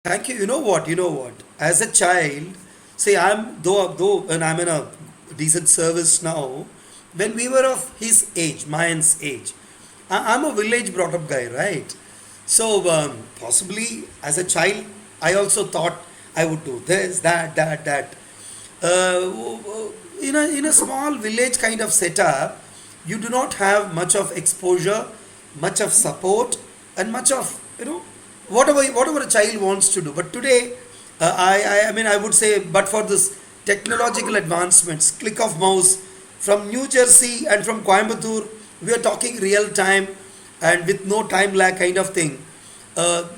Thank you. You know what? As a child, say and I'm in a decent service now. When we were of his age, Mayan's age, I'm a village brought up guy, right? So possibly as a child, I also thought I would do this, that. In a small village kind of setup, you do not have much of exposure, much of support, and much of whatever a child wants to do. But today, I would say, but for this technological advancements, click of mouse from New Jersey and from Coimbatore, we are talking real time and with no time lag kind of thing.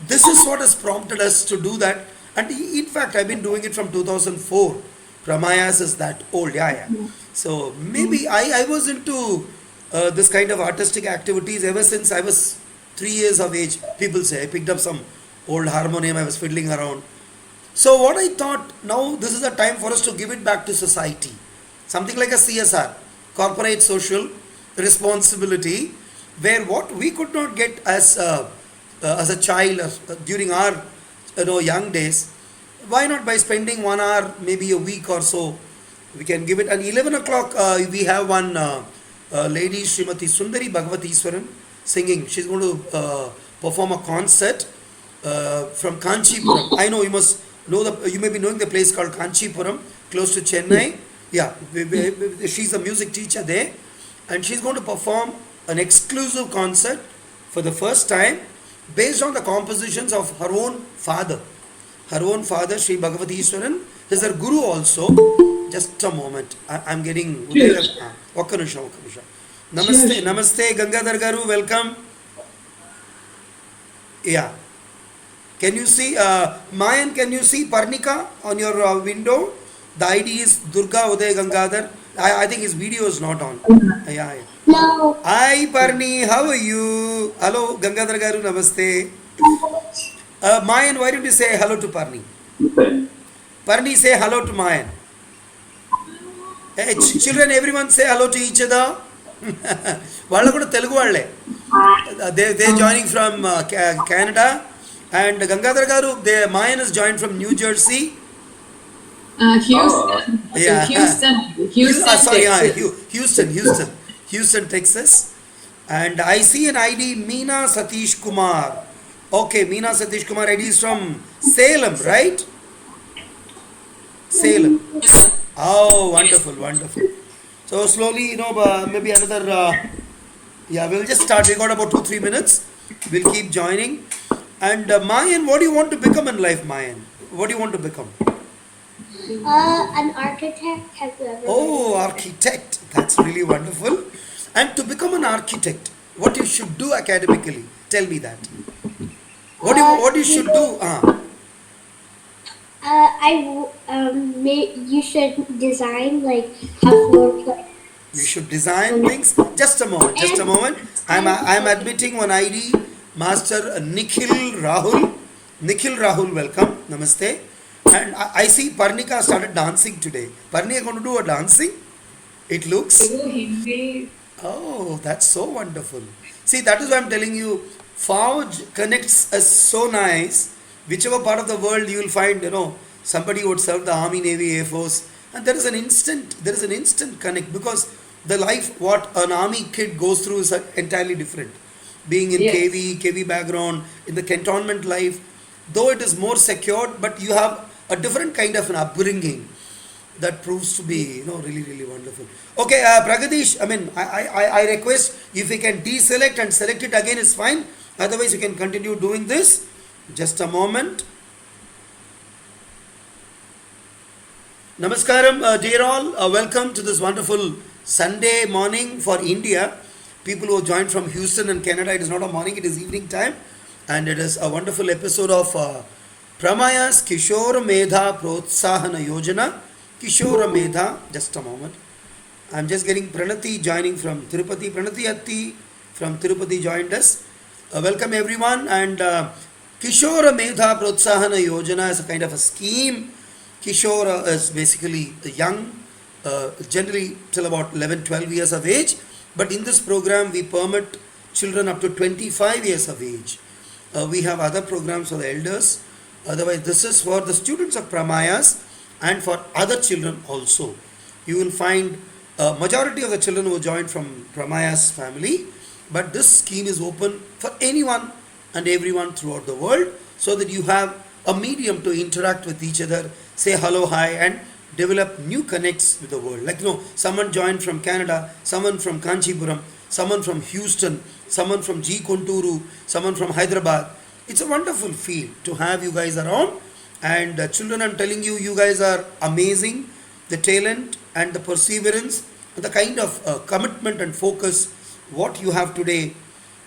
This is what has prompted us to do that. And in fact, I've been doing it from 2004. PrAMaYaS is that old, yeah. So maybe I was into this kind of artistic activities ever since I was 3 years of age. People say I picked up some old harmonium, I was fiddling around. So what I thought, now this is a time for us to give it back to society. Something like a CSR, corporate social responsibility, where what we could not get as a child during our young days, why not by spending 1 hour, maybe a week or so, we can give it. And 11 o'clock, we have one lady, Srimati Sundari Bhagavatiswaran, singing. She's going to perform a concert from Kanchipuram. I know you may be knowing the place called Kanchipuram, close to Chennai. Yeah, she's a music teacher there, and she's going to perform an exclusive concert for the first time based on the compositions of her own father. Her own father, Sri Bhagavatiswaran, is her guru also. Just a moment. I'm getting. Cheers. Okka nimisham. Namaste, Cheers. namaste, Gangadhar Garu, welcome. Yeah. Can you see, Mayan, can you see Parnika on your window? The ID is Durga Uday Gangadhar. I think his video is not on. Yeah. No. Hi Parni, how are you? Hello, Gangadhar Garu, namaste. Mayan, why don't you say hello to Parni? Parni, say hello to Mayan. Hey, children, everyone say hello to each other. వాళ్ళు కూడా తెలుగు వాళ్ళే. They joining from Canada, and Gangadhar garu, Mayan is joined from New Jersey. Houston. Yeah. Houston, Sorry, Texas. Houston, Texas. And I see an ID, Meena Satish Kumar. Okay, Meena Satish Kumar ID is from Salem, right? Salem. Oh, wonderful. So slowly, maybe another, we'll just start. We got about 2-3 minutes. We'll keep joining. And Mayan, what do you want to become in life, Mayan? What do you want to become? An architect. Have you ever Oh, architect. That's really wonderful. And to become an architect, what you should do academically? Tell me that. What you should do? You should design like a floor plan. You should design things. Just a moment. I'm admitting one ID, Master Nikhil Rahul. Nikhil Rahul, welcome. Namaste. And I see Parnika started dancing today. Parnika going to do a dancing? It looks. Oh, that's so wonderful. See, that is why I'm telling you, Forge connects us so nice. Whichever part of the world you will find, somebody would serve the Army, Navy, Air Force, and there is an instant connect, because the life what an army kid goes through is entirely different. Being in Yes. KV background, in the cantonment life, though it is more secured, but you have a different kind of an upbringing that proves to be, really wonderful. Okay, Pragadeesh, I request if you can deselect and select it again is fine. Otherwise, you can continue doing this. Just a moment. Namaskaram, dear all. Welcome to this wonderful Sunday morning for India. People who joined from Houston and Canada, it is not a morning, it is evening time. And it is a wonderful episode of PrAMaYaS kiSOr mEdhA prOtsAhana yOjanA. kiSOr mEdhA, just a moment. I'm just getting Pranathi joining from Tirupati. Pranathi Atthi from Tirupati joined us. Welcome everyone. And kiSOr mEdhA prOtsAhana yOjanA is a kind of a scheme. kiSOr is basically young, generally till about 11-12 years of age. But in this program, we permit children up to 25 years of age. We have other programs for the elders. Otherwise, this is for the students of PrAMaYaS and for other children also. You will find a majority of the children who joined from PrAMaYaS family, but this scheme is open for anyone and everyone throughout the world, so that you have a medium to interact with each other, say hello, hi, and develop new connects with the world. Like, someone joined from Canada, someone from Kanchipuram, someone from Houston, someone from G Konturu, someone from Hyderabad. It's a wonderful feel to have you guys around. And children, I'm telling you, you guys are amazing. The talent and the perseverance, and the kind of commitment and focus what you have today,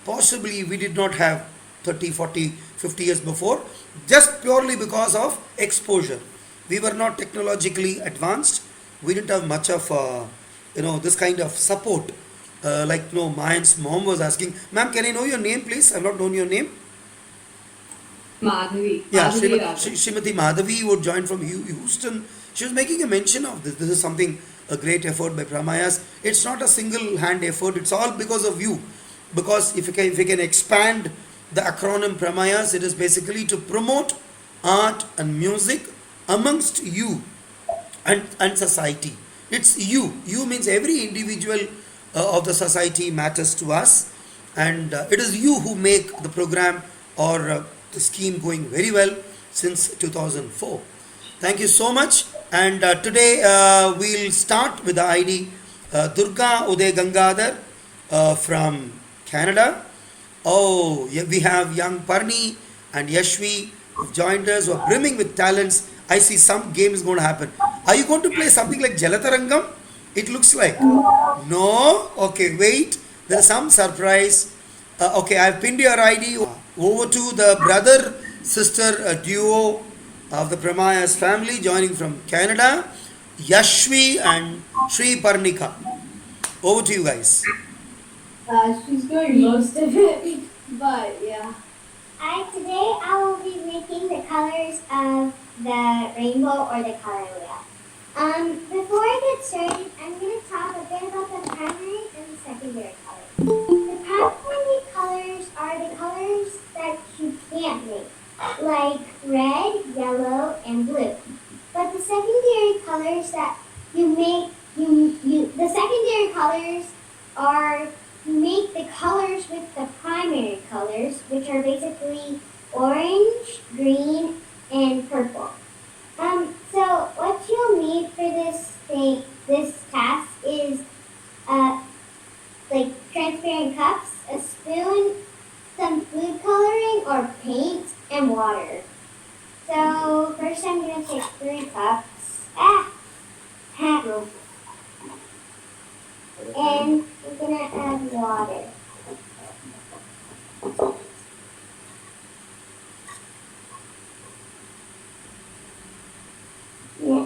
possibly we did not have 30, 40, 50 years before, just purely because of exposure. We were not technologically advanced. We didn't have much of this kind of support. Like, Mayan's mom was asking, ma'am, can I know your name, please? I've not known your name. Madhavi. Yeah, Madhavi Radha. Srimati Madhavi would join from Houston. She was making a mention of this. This is something, a great effort by PrAMaYaS. It's not a single hand effort, it's all because of you. Because if we can expand the acronym PrAMaYaS, it is basically to promote art and music amongst you and society. It's you. You means every individual of the society matters to us, and it is you who make the program or the scheme going very well since 2004. Thank you so much. And today we'll start with the ID Durga Uday Gangadhar from Canada. Oh, yeah, we have young Parni and Yashvi who've joined us, who are brimming with talents. I see some game is going to happen. Are you going to play something like Jalatarangam? It looks like. No? Okay, wait. There is some surprise. Okay, I've pinned your ID. Over to the brother sister duo of the PrAMaYaS family joining from Canada, Yashvi and Sree Parnika. Over to you guys. She's doing most of it, but yeah. Today I will be making the colors of the rainbow or the color wheel. Before I get started, I'm going to talk a bit about the primary and the secondary colors. The primary colors are the colors that you can't make, like red, yellow, and blue. But the secondary colors that you make, the secondary colors are you make the colors with the primary colors, which are basically orange, green, and purple. So what you'll need for this task is like transparent cups, a spoon, some food coloring or paint, and water. So first I'm gonna take 3 cups. And we're gonna add water. Yeah.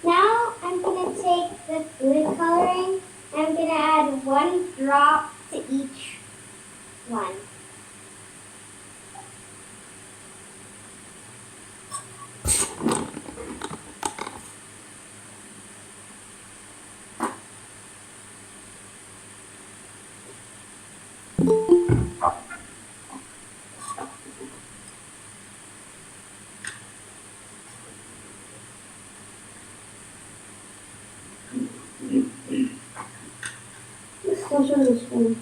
Now I'm gonna take the food coloring and I'm gonna add 1 drop to each one. Social spoon.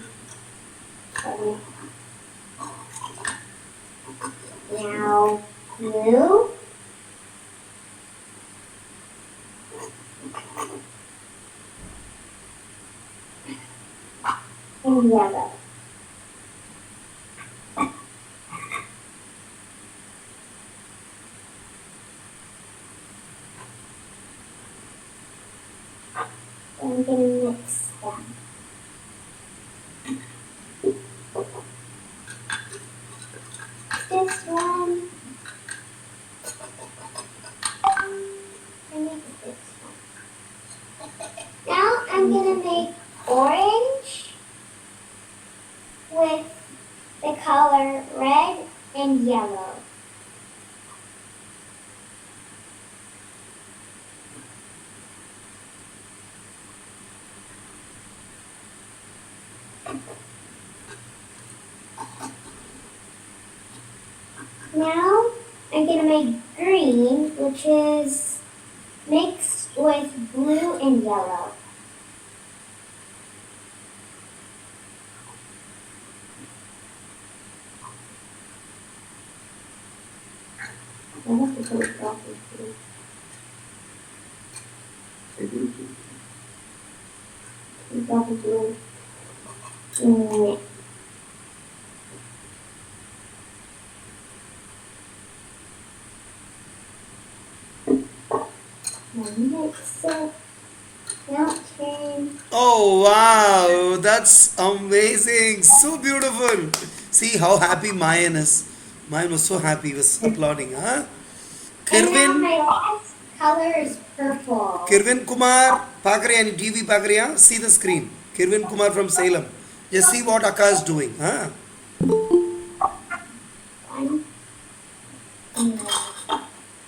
Now, blue. And yellow. I'm gonna mix them. This one. And mix this one. Now I'm gonna make orange with the color red and yellow. Now I'm gonna make green, which is mixed with blue and yellow. I have to put it off with blue. Drop of blue. Mix it. Now turn. Oh wow, that's amazing. So beautiful. See how happy Mayan is. Mayan was so happy, he was applauding, huh? And now Kirwin, my last color is purple. Kirwin Kumar, Pakriya and TV Pakriya, see the screen. Kirwin Kumar from Salem. Just see what Akka is doing, huh? One. Now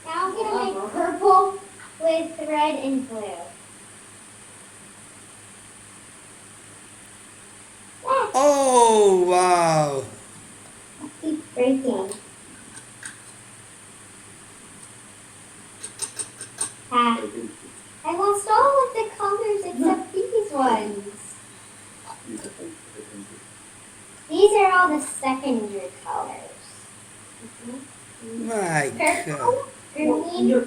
I'm gonna make purple with red and blue. Oh wow. Keep breaking. I lost all of the colors except these ones. These are all the secondary colors. My Purple, God. green,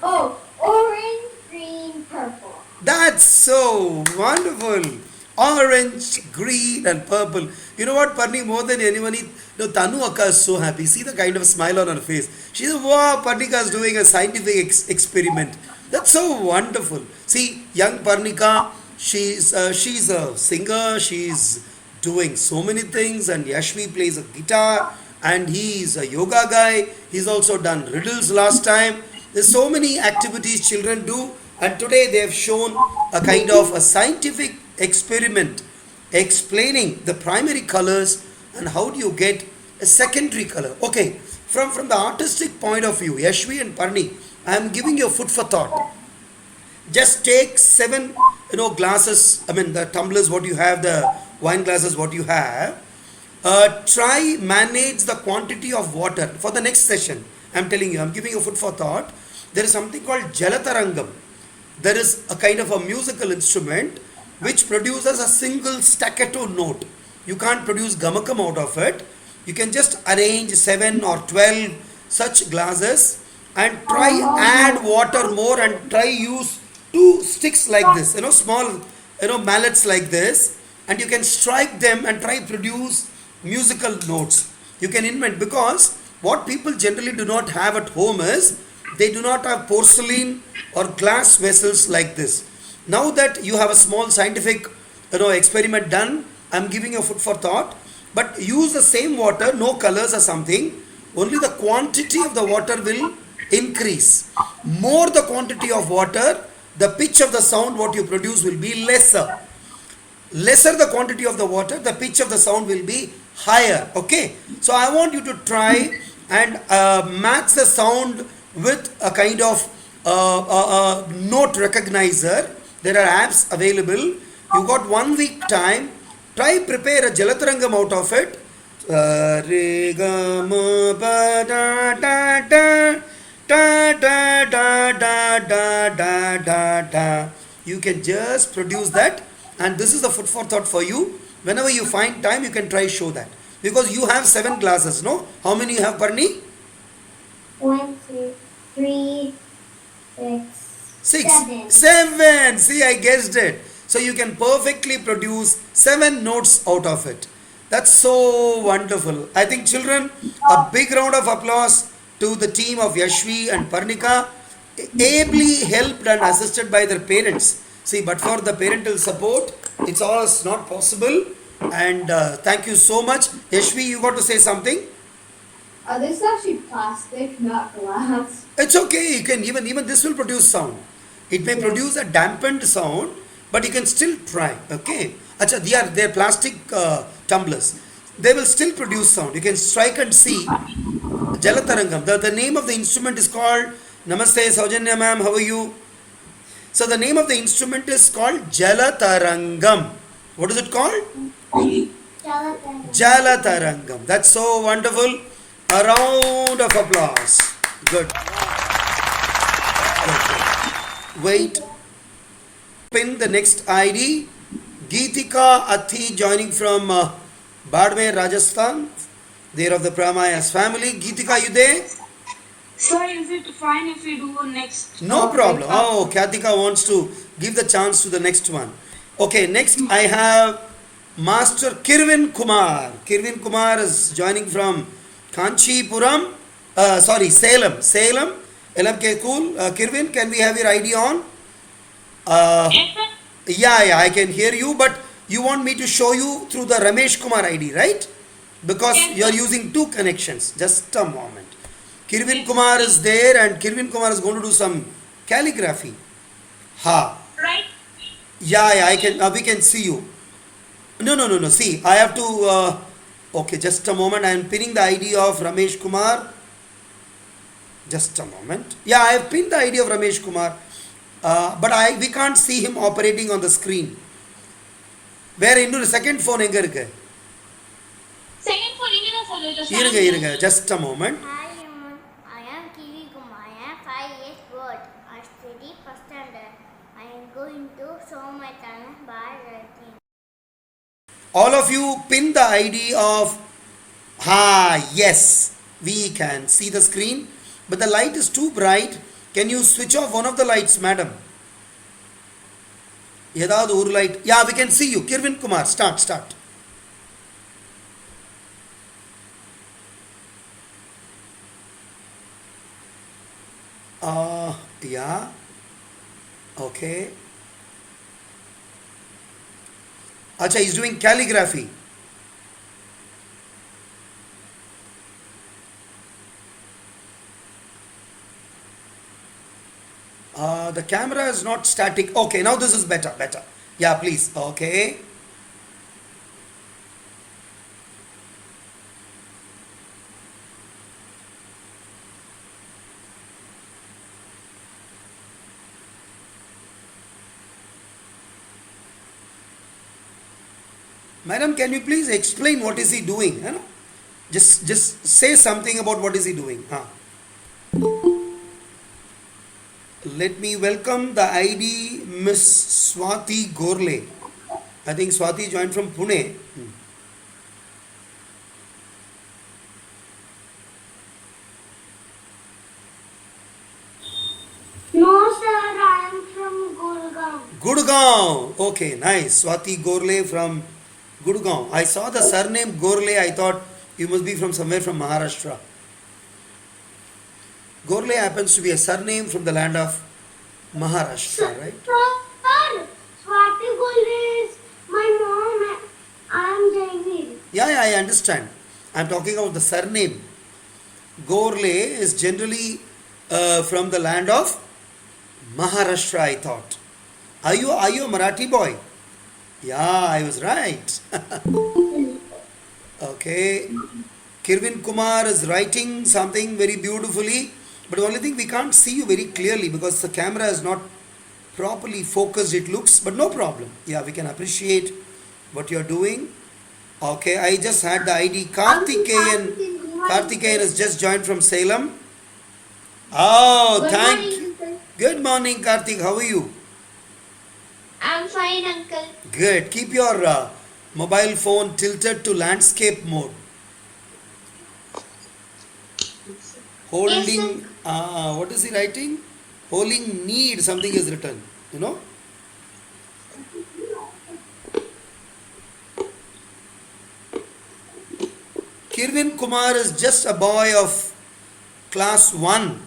oh, orange, green, purple. That's so wonderful. Orange, green, and purple. You know what, Parni, more than anyone, Tanu Akka is so happy. See the kind of smile on her face. She said, wow, Parnika is doing a scientific experiment. That's so wonderful. See, young Parnika, she's a singer. She's doing so many things. And Yashvi plays a guitar. And he's a yoga guy. He's also done riddles last time. There's so many activities children do. And today they have shown a kind of a scientific experiment explaining the primary colors and how do you get a secondary color. Okay, from the artistic point of view, Yashvi and Parni, I am giving you food for thought. Just take 7 glasses, I mean the tumblers what you have, the wine glasses what you have. Try manage the quantity of water for the next session. I am telling you, I am giving you food for thought. There is something called Jalatarangam. There is a kind of a musical instrument which produces a single staccato note. You can't produce gamakam out of it. You can just arrange 7 or 12 such glasses and try add water more and try use 2 sticks like this, small, mallets like this, and you can strike them and try produce musical notes. You can invent, because what people generally do not have at home is they do not have porcelain or glass vessels like this. Now that you have a small scientific experiment done, I am giving you food for thought. But use the same water, no colors or something. Only the quantity of the water will increase. More the quantity of water, the pitch of the sound what you produce will be lesser. Lesser the quantity of the water, the pitch of the sound will be higher. Okay. So I want you to try and match the sound with a kind of note recognizer. There are apps available. You got 1 week time. Try prepare a Jalatarangam out of it. Re ga ma pa da da da da da da da da da da da. You can just produce that, and this is the food for thought for you. Whenever you find time, you can try show that, because you have 7 glasses. No, how many you have, Parni? 1, 2, 3, 6. 6. 7. See, I guessed it. So you can perfectly produce 7 notes out of it. That's so wonderful. I think children, a big round of applause to the team of Yashvi and Parnika, ably helped and assisted by their parents. See, but for the parental support, it's all not possible. And thank you so much. Yashvi, you got to say something? This is actually plastic, not glass. It's okay. You can even this will produce sound. It may produce a dampened sound, but you can still try. Okay. Acha, they are plastic tumblers. They will still produce sound. You can strike and see. Jalatarangam. The name of the instrument is called Namaste yOjanA ma'am. How are you? So the name of the instrument is called Jalatarangam. What is it called? Jalataranga. Jalatarangam. That's so wonderful. A round of applause. Good. Wait. Pin the next ID. Geethika Atthi joining from Barmer, Rajasthan. They are of the PrAMaYaS family. Geethika, you there? Sir, is it fine if we do next? No problem. Oh, Khyatika wants to give the chance to the next one. Okay, next I have Master Kirwin Kumar. Kirwin Kumar is joining from Kanchipuram. Salem. Salem. LMK cool. Kirwin, can we have your ID on? Yes, sir. Yeah, I can hear you, but you want me to show you through the Ramesh Kumar ID, right? Because Yes, you are sir. using two connections. Just a moment. Kirwin Kumar is there and Kirwin Kumar is going to do some calligraphy. Ha. Right? Yeah, I can. We can see you. No. See, I have to. Okay, just a moment. I am pinning the ID of Ramesh Kumar. Just a moment. Yeah, I have pinned the ID of Ramesh Kumar, but we can't see him operating on the screen. Where into the second phone எங்க இருக்கு? Second for you, sir. இருங்க. Just a moment. Hi, everyone. I am Kiwi Kumar. I am 5 years old. I study first standard. I am going to show my talent by writing. All of you pin the ID of. Yes, we can see the screen, but the light is too bright. Can you switch off one of the lights, madam? ஏதாவது ஒரு light. Yeah, we can see you. Kirwin Kumar, start. Yeah. Okay. Acha, he's doing calligraphy. The camera is not static. Okay, now this is better. Yeah, please. Okay. Madam, can you please explain what is he doing? You know? Just say something about what is he doing. Let me welcome the ID Ms Swati Gorle. I think Swati joined from Pune. No, sir. I am from Gurugram. Gurugram. Okay, nice. Swati Gorle from Gurugram. I saw the surname Gorle. I thought you must be from somewhere from Maharashtra. Gorle happens to be a surname from the land of Maharashtra, right? Sir, Swati Gul is my mom. I am Jaiveer. Yeah, I understand. I'm talking about the surname. Gorle is generally from the land of Maharashtra, I thought. Are you a Marathi boy? Yeah, I was right. Okay. Kirwin Kumar is writing something very beautifully, but the only thing we can't see you very clearly because the camera is not properly focused, it looks, but no problem. Yeah, we can appreciate what you're doing. Okay, I just had the ID Karthikeyan. Karthikeyan has just joined from Salem. Oh, Good morning, Karthik. How are you? I'm fine, uncle. Good. Keep your mobile phone tilted to landscape mode. Holding, what is he writing? Holding need, something is written, you know. Kirwin Kumar is just a boy of class 1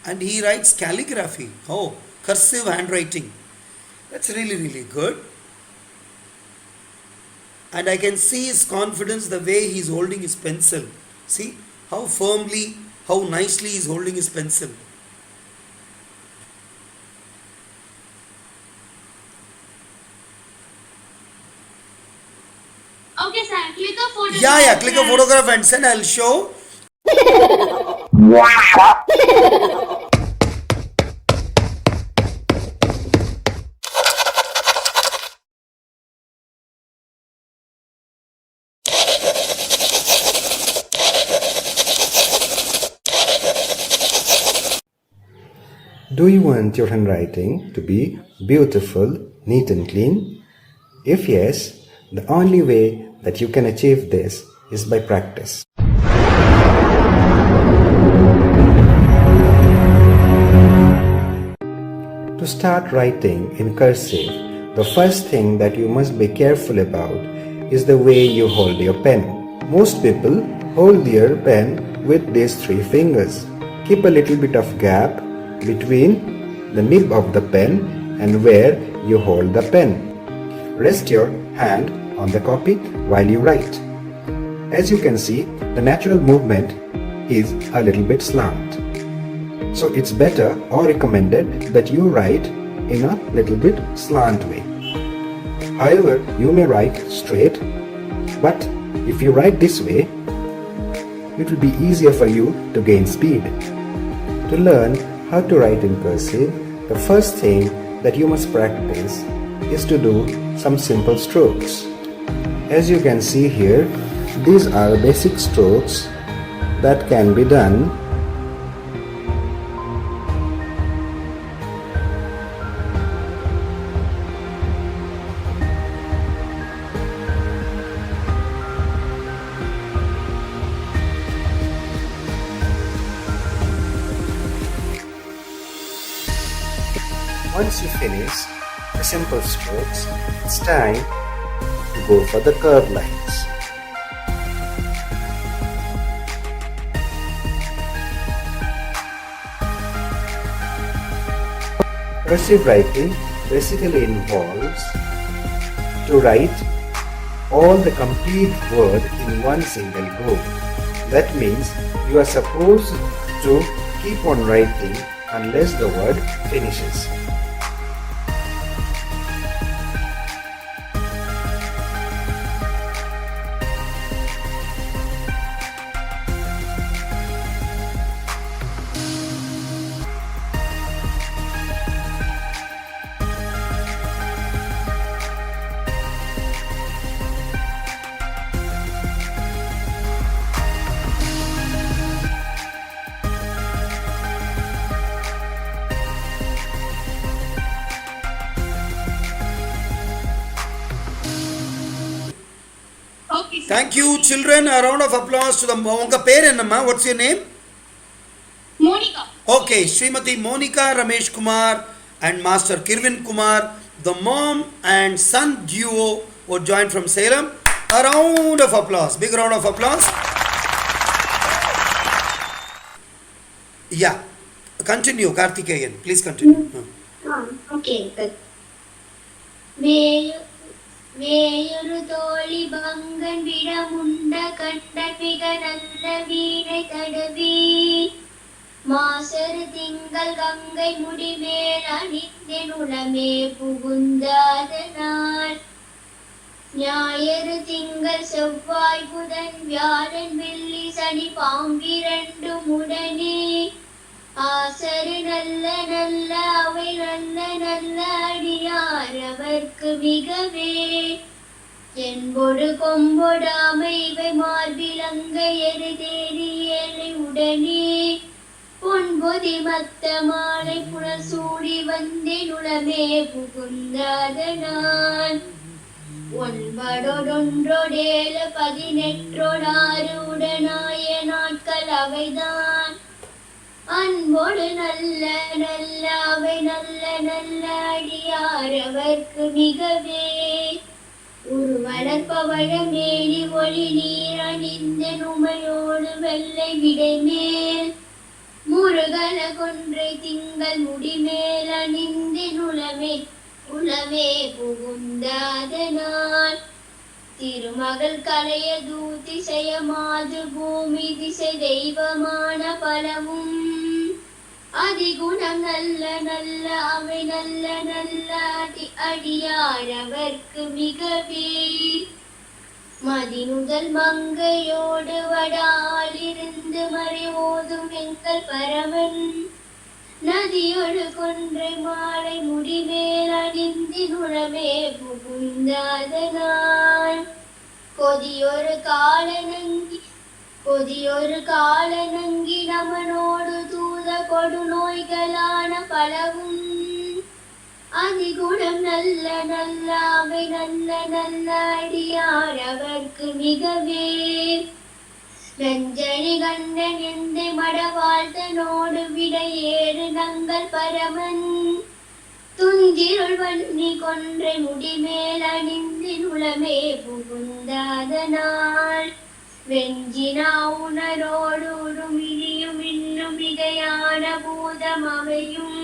and he writes calligraphy. Oh, cursive handwriting. That's really good. And I can see his confidence the way he's holding his pencil. See how firmly, how nicely he's holding his pencil. Okay, sir. Click a photograph. Yeah, click a photograph and send. I'll show. Do you want your handwriting to be beautiful, neat and clean? If yes, the only way that you can achieve this is by practice. To start writing in cursive, the first thing that you must be careful about is the way you hold your pen. Most people hold their pen with these 3 fingers. Keep a little bit of gap between the nib of the pen and where you hold the pen. Rest your hand on the copy while you write. As you can see, the natural movement is a little bit slant. So it's better or recommended that you write in a little bit slant way. However, you may write straight, but if you write this way, it will be easier for you to gain speed. To learn how to write in cursive, the first thing that you must practice is to do some simple strokes. As you can see here, these are basic strokes that can be done Once you finish the simple strokes, it's time to go for the curved lines. Cursive writing basically involves to write all the complete word in one single go. That means you are supposed to keep on writing unless the word finishes. Okay, sir. Thank you, children. A round of applause to the Unga pair ennamma. What's your name? Monica. Okay, Srimati Monica Ramesh Kumar and Master Kirwin Kumar, the mom and son duo were joined from Salem. A round of applause. Big round of applause. Yeah. Continue, Karthikeyan. Please continue. Okay, good. வேயொரு தோழி பங்கன் விடமுண்ட கண்டன் மிக நல்ல வீணை தடவி மாசரு திங்கள் கங்கை முடிமேல் அணிந்தென் உளமே புகுந்தாதனால் ஞாயிறு திங்கள் செவ்வாய் புதன் வியாழன் வெள்ளி சனி பாம்பிரண்டும் உடனே ஆசரு நல்ல நல்ல அவை நல்ல நல்ல அடியார் அவர்க்கு மிகவே என்பொடு கொம்பொடாமை இவை மார்பிலங்க எருதேறி ஏழை உடனே பொன்பொதி மத்த மாலை புனசூடி வந்தேன் உளமே புகுந்தாதனான் 9 18 உடனாய நாட்கள் அவைதான் அன்போடு நல்ல நல்ல அவை நல்ல நல்ல அடியார் அவர்க்கு மிகவே உருவளர்ப்பவழ மேனி ஒளி நீர் அணிந்த நுமையோடு வெள்ளை விடைமேல் முருகன கொன்றை திங்கள் முடிமேல் அணிந்து உளவே புகுந்தாதனால் திருமகள் கலைய தூதிசய மாது பூமி திசை தெய்வமான பலவும் அதிகுணம் நல்ல நல்ல அவை நல்ல நல்ல அடியார் அவர்க்கு மிகவே மதிமுதல் மங்கையோடு வடாலிருந்து மறைவோதும் எங்கள் பரமன் நதியொடு கொன்றை மாலை முடிமேல் அணிந்தின் உளமே புகுந்தாதனால் கொதியொரு கால நங்கி நமனோடு தூர பூத கொடு நோய்களான பலவும் அதிகுணம் நல்ல நல்ல அவை நல்ல நல்ல அடியார் அவர்க்கு மிகவே நஞ்சனி கண்டன் எந்தை மடவாழ்த்தனோடு விடையேறு நங்கள் பரமன் துஞ்சிருள் வன்னி கொன்றை முடிமேல் அணிந்து நுளமே புகுந்தாதனால் வெஞ்சினா உணரோடு உருமிழியும் இன்னும் மிகையான பூதம் அவையும்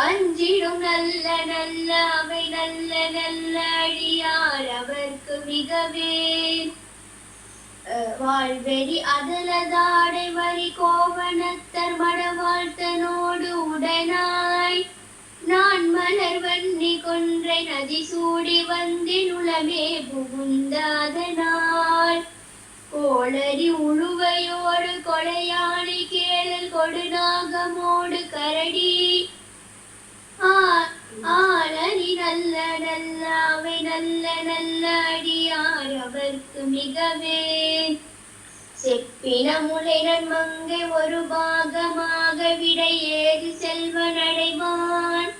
அஞ்சிடும் நல்ல நல்ல அவை நல்ல நல்ல அடியார் அவர்க்கு மிகவே வாழ்வெறி அதலதாடை வரி கோவணத்தர் மடவாழ்த்தனோடு உடனாய் நான் மலர் வன்னி கொன்றை நதி சூடி வந்தின் உளமே புகுந்தாதனால் கோளரி உழுவையோடு கொலையாளி கேளல் கொடுநாகமோடு கரடி ஆளரி நல்ல நல்ல அவை நல்ல நல்ல அடியார் அவர்க்கு மிகவே செப்பின முளைநன் மங்கை ஒரு பாகமாக விடையேறி செல்வன் அடைவான்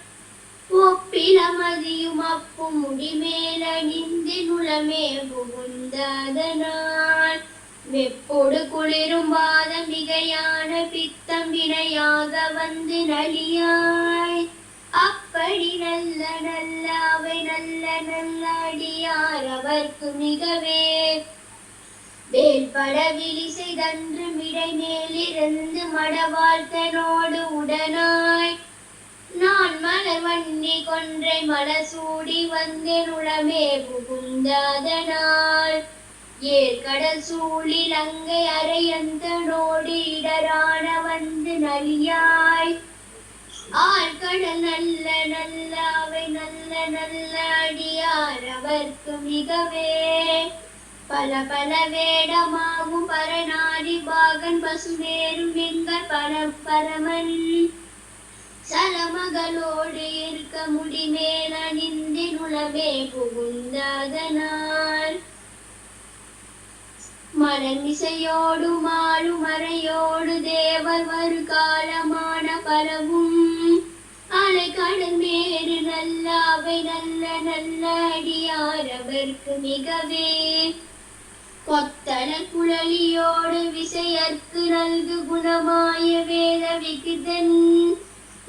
ஒப்பில மதியும் அப்பு முடிமேல் அணிந்து நுளமே புகுந்தாதனால் வெப்போடு குளிரும் வாதம் மிகையான பித்தம் வினையாக வந்து நலியாய் அப்படி நல்ல நல்ல அவை நல்ல நல்ல அடியார் அவர்க்கு மிகவே வேல்பட விழி செய்தன்று மிடை மேலிருந்து மடவாழ்த்தனோடு உடனாய் நான் மலர் வன்னி கொன்றை மலசூடி வந்தேன் உளமே புகுந்தாதனால் ஏற்கடல் சூழி லங்கை அரையந்தனோடு இடரான வந்து நலியாய் ஆழ்கடல் நல்ல நல்ல அவை நல்ல நல்ல அடியார் அவர்க்கு மிகவே பல பல வேடமாகும் பரநாடி பாகன் பசுமேரும் எங்கள் பரமன் சலமகளோடு இருக்க முடிமேல் அணிந்தின் உளமே புகுந்தாதனால் மரமிசையோடு மாடு மறையோடு தேவர் வரு காலமான பரவும் அலை கடல் மேறு நல்ல அவை நல்ல நல்ல அடியார் அவர்க்கு மிகவே கொத்தள குழலியோடு விசையற்கு நல்கு குணமாய வேத விகிதன்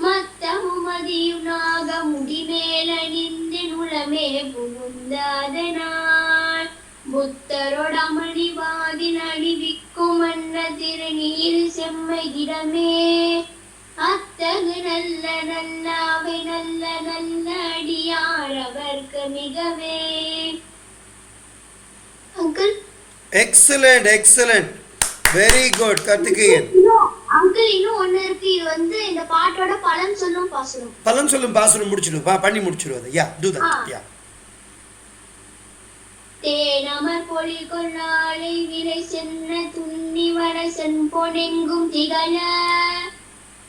மத்தமும் அதியும் நாக முடிமேல் அணிந்தின் உளமே புகுந்தாதனால் புத்தரோட அமளிவாதில் அணிவிக்கும் அன்ன திருநீர் செம்மையிடமே அத்தகு நல்ல நல்ல அவை நல்ல நல்ல அடியார் அவர்க்கு மிகவே. Uncle excellent excellent, very good Karthikeyan. Uncle இன்னும் ஒண்ணு இருக்கு, இது வந்து இந்த பாட்டோட பலன் சொல்லும் பாசுரம். பலன் சொல்லும் பாசுரம் முடிச்சிடும், பண்ணி முடிச்சிடுவது. யா டு தட். யா தேனமர் பொலி கொள்ளாலை விலை சென்ன துண்ணி வர சென்பொனெங்கும் திகழ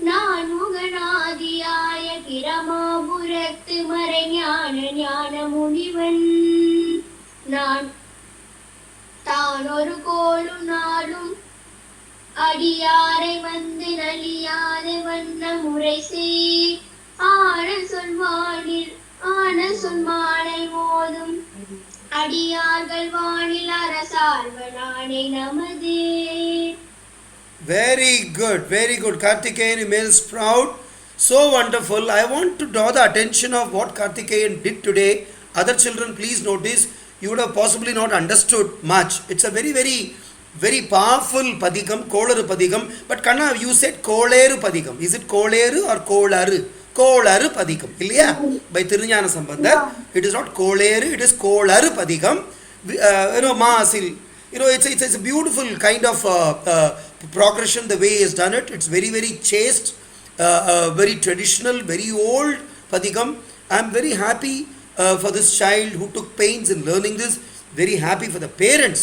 நான் முகநாதியாய பிரமாபுரத்து மறை ஞான ஞான முனிவன் நான் தான் ஒரு கோலும் நாளும் அடியாரை வந்து நலியாத வண்ண முறை செய் ஆன சொல்மானை மோதும் அடியார்கள் வானில் அரசார்வனானை நமதே. Very good Karthikeyan, males proud, so wonderful. I want to draw the attention of what Karthikeyan did today. Other children, please notice, you would have possibly not understood much. It's a very powerful padikam, kolaru padikam. But Kanna, you said koleru padikam. Is it koleru or kolaru? Kolaru padikam, இல்லையா? By Tirunjana Sambandhar, it is not koleru, it is kolaru padikam. Maasil. It's a beautiful kind of progression, the way he has done it. It's very chaste, very traditional, very old padikam. I am very happy for this child who took pains in learning this. Very happy for the parents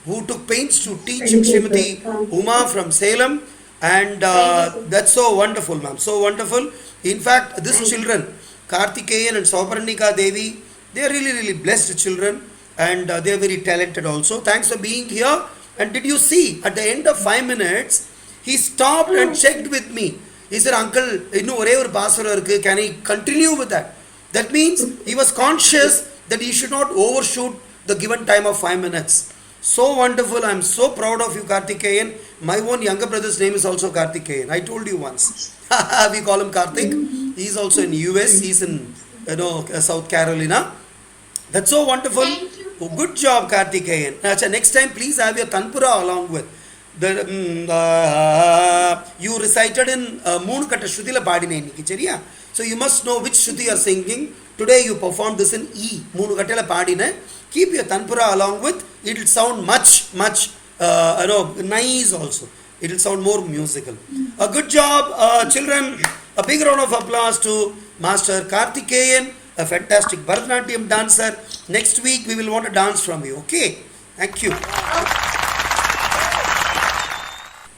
who took pains to teach Srimati Uma from Salem. And that's so wonderful, ma'am. So wonderful. In fact, these children, Karthikeyan and Sauparnika Devi, they are really blessed children. And they are very talented also. Thanks for being here. And did you see, at the end of 5 minutes, He stopped and checked with me. He said, Uncle, can I continue with that? That means he was conscious that he should not overshoot the given time of 5 minutes. So wonderful. I'm so proud of you, Karthikeyan. My own younger brother's name is also Karthikeyan. I told you once. We call him Karthik. He's also in US. He's in South Carolina. That's so wonderful. Thank you. Oh, good job, Karthikeyan. Acha, next time, please have your Tanpura along with. You recited in Moon Katta Shrutila Padine Niki Cheriya. So you must know which Shruti you are singing. Today you performed this in E. Moon Kattala Padine. Keep your Tanpura along with. It will sound much nice also. It will sound more musical. A good job, children. A big round of applause to Master Karthikeyan, a fantastic Bharatanatyam dancer. Next week we will want a dance from you. Okay? Thank you.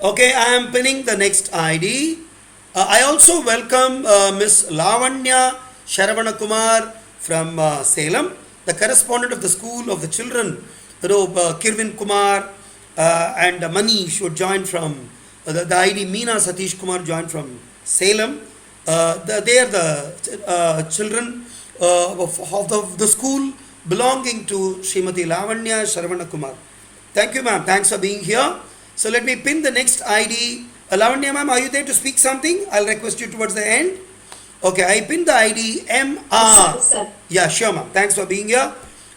Okay, I am pinning the next ID. I also welcome Ms Lavanya Saravanakumar from Salem, the correspondent of the school of the children. Kirwin Kumar and Manish who joined from the ID Meena Satish Kumar joined from Salem. They are the children of the school belonging to Srimati Lavanya Saravanakumar. Thank you, ma'am. Thanks for being here. So let me pin the next ID. Lavanya, ma'am, are you there to speak something? I'll request you towards the end. Okay, I pinned the ID MR. Yes, sir. Yeah, sure, ma'am. Thanks for being here.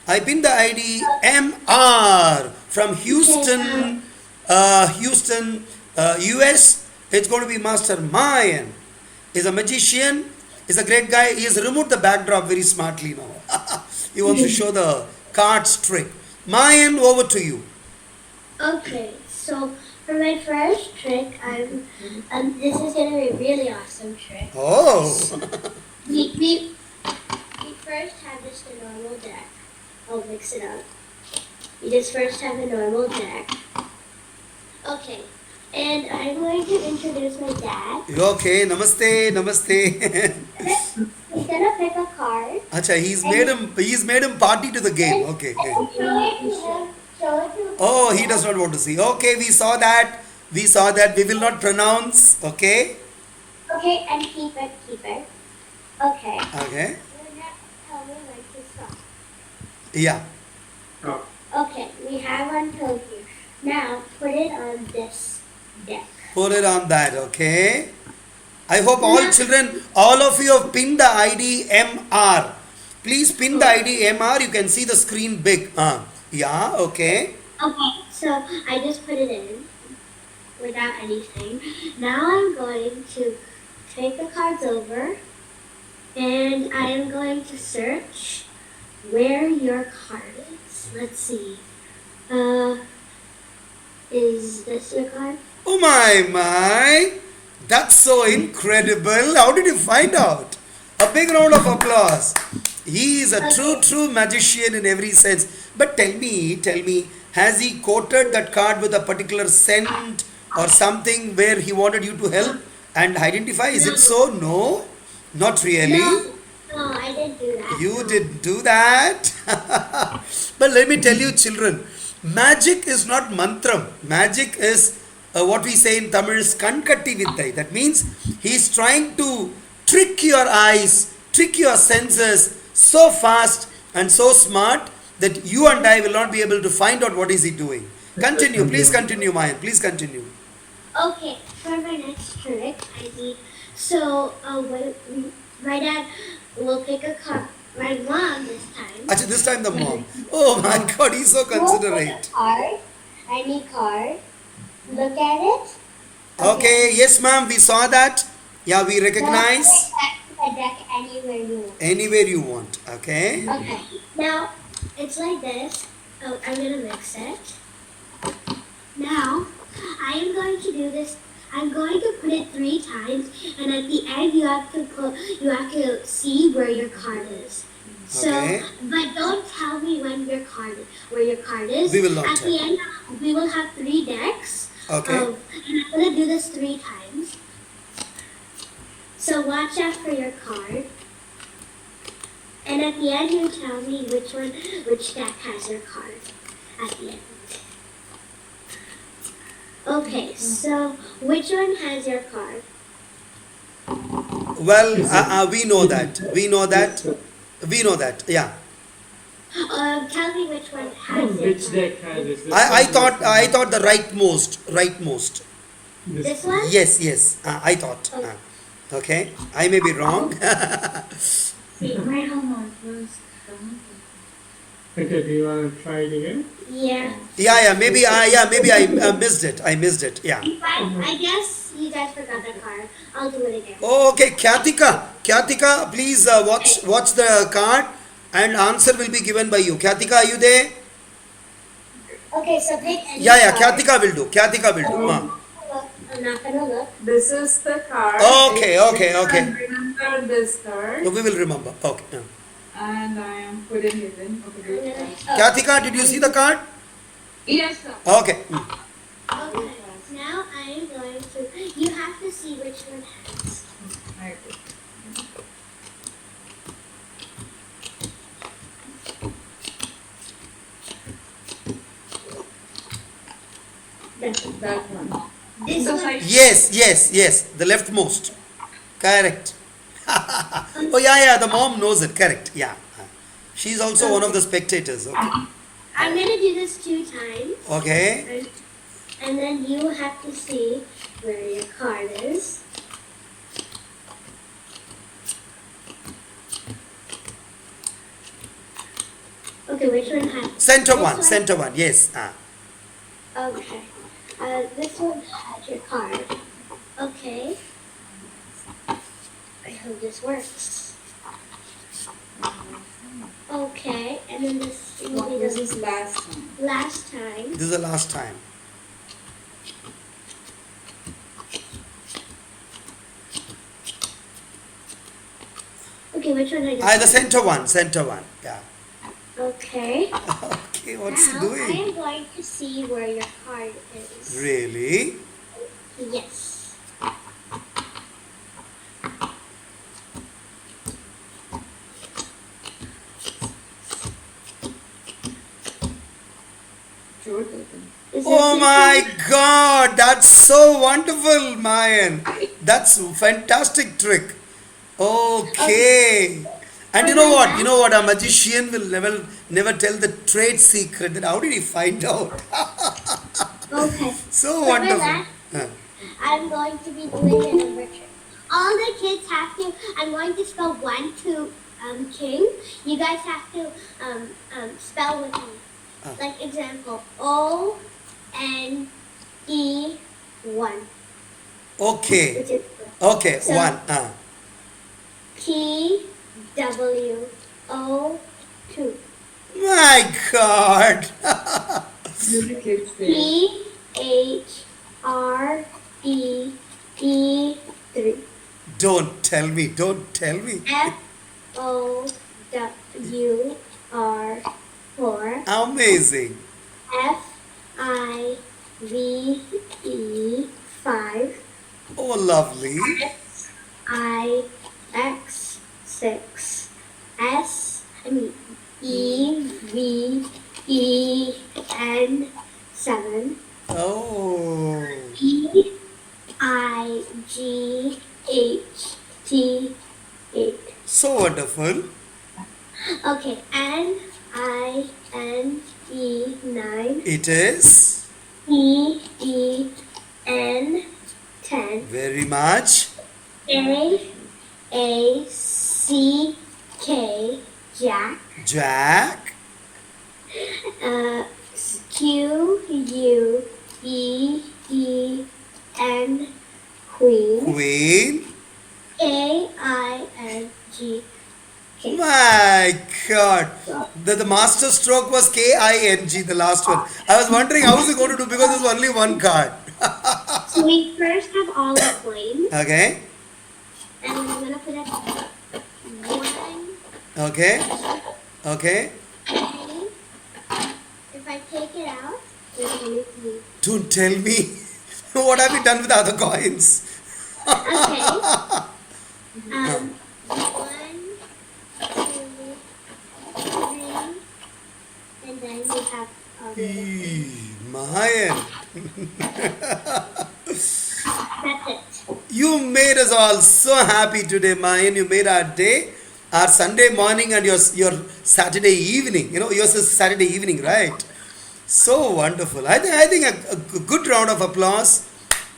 I pinned the ID MR from Houston, US. It's going to be Master Mayan. He's a magician. He's a great guy. He has removed the backdrop very smartly now. He wants to show the cards trick. Mayan, over to you. Okay, so for my first trick, this is gonna be a really awesome trick. Oh. We first have just a normal deck. I'll mix it up. We just first have a normal deck. Okay, and I'm going to introduce my dad. Okay, namaste, namaste. He's gonna pick a card. Acha, he's made him party to the game. Okay. Show it to Oh, he does not want to see. Okay, we saw that. We will not pronounce. Okay. Okay, and keep it. Okay. Okay. You're not tell me when to stop. Yeah. Okay, we have until here. Now put it on this deck. Put it on that. Okay. I hope all of you have pinned the ID MR. Please pin the ID MR. You can see the screen big. Yeah. Okay. Okay, so I just put it in without anything. Now I'm going to take the cards over and I am going to search where your card is. Let's see. Is this your card? Oh my. That's so incredible. How did you find out? A big round of applause. He is a true magician in every sense. But tell me, has he coated that card with a particular scent or something where he wanted you to help and identify? Is it so? No, not really. No, I didn't do that. You didn't do that. But let me tell you, children, magic is not mantram. Magic is what we say in Tamil is kankatti vittai. That means he's trying to trick your eyes, trick your senses so fast and so smart that you and I will not be able to find out what is he doing. Continue, please continue, Mayan. Please continue. Okay, for my next trick, I need. So, my dad will pick a card. My mom this time. Actually, this time the mom. Oh my God, he's so considerate. Card. I need card. Look at it. Okay, yes, ma'am, we saw that. Yeah, we recognize. Now, put the deck anywhere you want. Anywhere you want. Okay. Okay. Now, it's like this. Oh, I'm gonna mix it. Now, I am going to do this. I'm going to put it 3 times, and at the end you have to see where your card is. So, Okay. but don't tell me where your card is. We will not At tell. the end, we will have 3 decks. Okay. And I'm gonna do this 3 times. So watch out for your card. And at the end, you tell me which deck has your card. At the end. Okay, so which one has your card? Well, we know that. We know that. We know that. Yeah. Tell me which one has your Which card. deck has it? I thought the rightmost. This one? Yes, yes. I thought. Okay. I may be wrong. Okay, do you want to try it again? Yeah. Yeah. Maybe I missed it. I missed it. Yeah. I guess you guys forgot the card. I'll do it again. Oh, okay. Khyatika, please watch the card, and answer will be given by you. Khyatika, are you there? Okay, so pick any Yeah. card. Khyatika will do. I'm not gonna look. This is the card. Okay. Remember this card. We will remember. Okay. And I am putting it in. Okay. Khyatika, did you see the card? Yes, sir. Okay. Okay, now I am going to. You have to see which one has. Right. That one. This one. Yes. The leftmost. Correct. Oh yeah. The mom knows it. Correct. Yeah. She's also one of the spectators. Okay. I'm gonna do this 2 times. Okay. And then you have to see where your card is. Okay, which one has? Center This one. Yes. Okay. This one has your card. Okay. I hope this works. Okay, and then this will be This the is last time. last time. This is the last time. Okay, which one I got? The center one. Yeah. Okay. Okay, what's he Now I doing? am going to see where your card is. Really? Yes. Is Oh this my your God, that's so wonderful, Mayan. That's a fantastic trick. Okay. And you know what? A magician will never tell the trade secret. That how did he find out? Okay. So For wonderful. that, Huh. I'm going to be doing a number trick. All the kids have to. I'm going to spell 1 to king. You guys have to spell with me. Like example, ONE 1, Okay. which is Okay. So- One. TWO 2, My God. PHREE 3, Don't tell me. FOWR 4, Amazing. FIVE 5, Oh, lovely. SIX 6, EVEN 7, Oh. EIGHT 8. So wonderful. Okay, NINE 9, It is. EEN 10, Very much. JACK Jack. QUEEN Queen, Queen. AING King. My God. The master stroke was KING, the last one. I was wondering how is he going to do because there's only one card. So we first have all the coins, Okay. and then I'm gonna put up 1, Okay. Okay. 2. If I take it out, there's only 3. Don't tell me. What have you done with the other coins? Okay. 1, 2, 3, and then we have all the other coins. Mayan. made us all so happy today, Mayan. You made our day, our Sunday morning, and your Saturday evening. Yours is Saturday evening, right? So wonderful. I think a good round of applause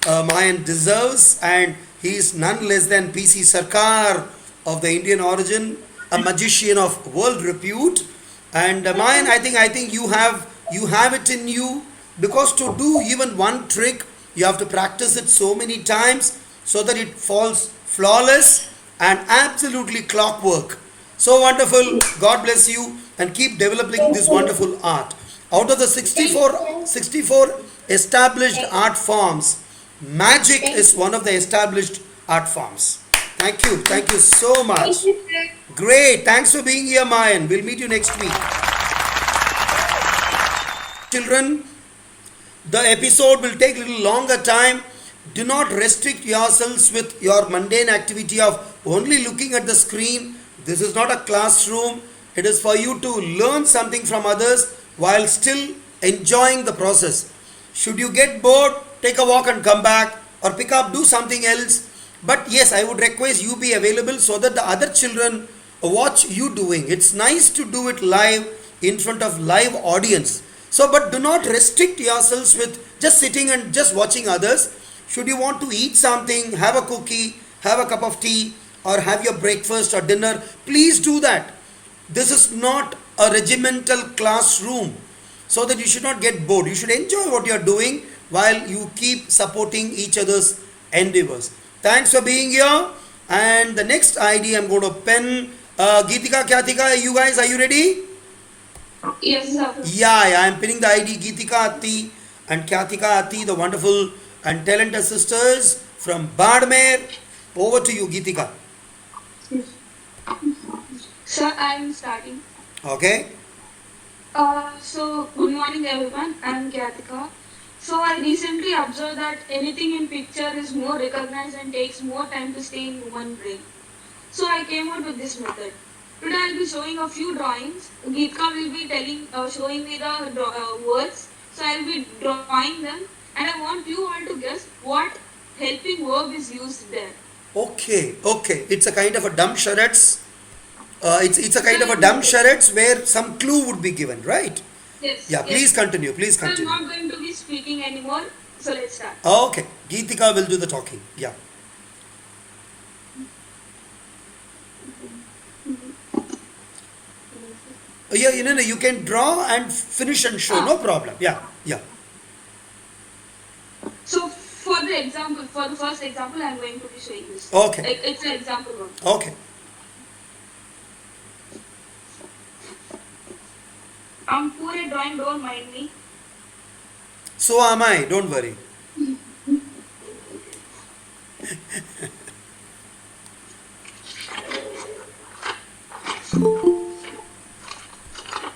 Mayan deserves, and he is none less than PC Sarkar of the Indian origin, a magician of world repute. And Mayan, I think you have it in you, because to do even one trick, you have to practice it so many times so that it falls flawless and absolutely clockwork. So wonderful. God bless you, and keep developing this wonderful art. Out of the 64 established art forms, magic is one of the established art forms. Thank you so much. Great, thanks for being here, Mayan. We'll meet you next week. Children, the episode will take a little longer time. Do not restrict yourselves with your mundane activity of only looking at the screen. This is not a classroom. It is for you to learn something from others while still enjoying the process. Should you get bored, take a walk and come back, or pick up, do something else. But yes, I would request you be available so that the other children watch you doing. It's nice to do it live in front of live audience. So, but do not restrict yourselves with just sitting and just watching others. Should you want to eat something, have a cookie, have a cup of tea, or have your breakfast or dinner, please do that. This is not a regimental classroom, so that you should not get bored. You should enjoy what you are doing while you keep supporting each other's endeavors. Thanks for being here. And the next ID I'm going to pen. Geethika, Khyatika, you guys, are you ready? Yes, sir. Yeah, I'm pinning the ID Geethika, Atthi, and Khyatika, Atthi, the wonderful and talented sisters from Barmer. Over to you, Geethika. Sir, I am starting. Okay. So, good morning everyone, I am Khyatika. So, I recently observed that anything in picture is more recognized and takes more time to stay in human brain. So, I came out with this method. Today, I will be showing a few drawings. Geethika will be showing me the words. So, I will be drawing them, and I want you all to guess what helping verb is used there. Okay. It's a kind of a dumb charades. It's a kind of a dumb charades where some clue would be given, right? Yes. Yeah, please continue. So I'm not going to be speaking anymore. So let's start. Okay, Geethika will do the talking. Yeah. Yeah, you can draw and finish and show, no problem. Yeah. So for the first example, I'm going to be showing this. Okay. It's an example one. Okay. I'm poor at drawing, don't mind me. So am I, don't worry.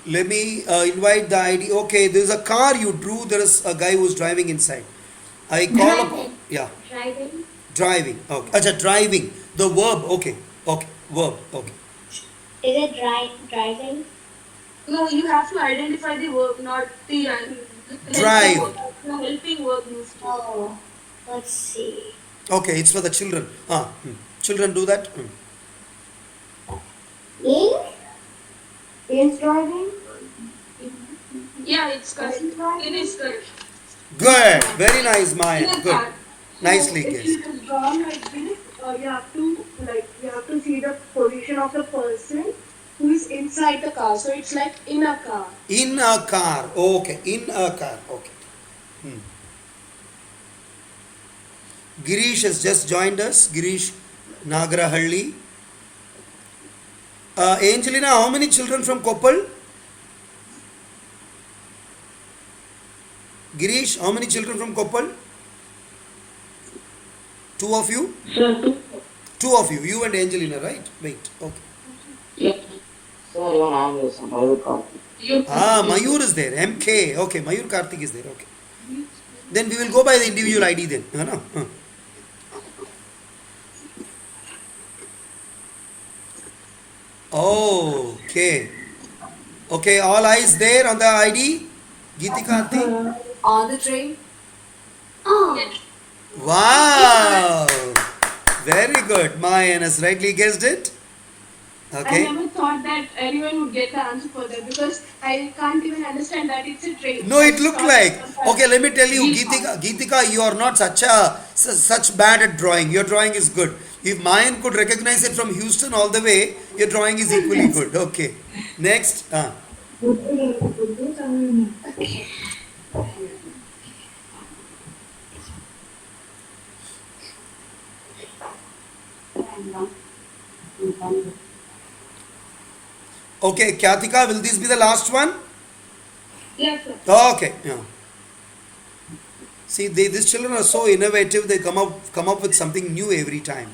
Let me invite the ID. Okay, there is a car you drew. There is a guy who is driving inside. I call up. Yeah. Driving. Okay. Acha, driving. The verb. Okay. Verb. Okay. Is it driving? No, you have to identify the verb, not the Drive. helping verb used. Oh, let's see. Okay, it's for the children. Children do that. Ink is driving. Yeah, it's correct. It is correct. Good. Very nice, Maya. Good. car. Nicely If guessed. it is drawn like this, you have to see the position of the person who is inside the car. So it's like in a car. In a car. Okay. In a car. Okay. Girish has just joined us. Girish Nagaralli. Angelina, how many children from Koppal? Girish, how many children from Koppal? 2 of you? Sir, 2 of you. You and Angelina, right? Wait. Okay. yes. Sir, your name is Mayur. Mayur is there. MK. Okay. Mayur Karthik is there. Okay. Then we will go by the individual ID then. Okay. Okay. All eyes there on the ID. Geethika, Atthi. On the train. Oh, Yes. Wow. Very good. Mayan has rightly guessed it. I Okay. never thought that anyone would get the answer for that because I can't even understand that it's a trait. No, I it just looked thought like. it was Okay, let me tell you, default. Geethika, you are not such bad at drawing. Your drawing is good. If Mayan could recognize it from Houston all the way, your drawing is equally good. Okay. Next. Okay, Khyatika, will this be the last one? Yes, sir. Okay. Yeah. See, these children are so innovative. They come up with something new every time.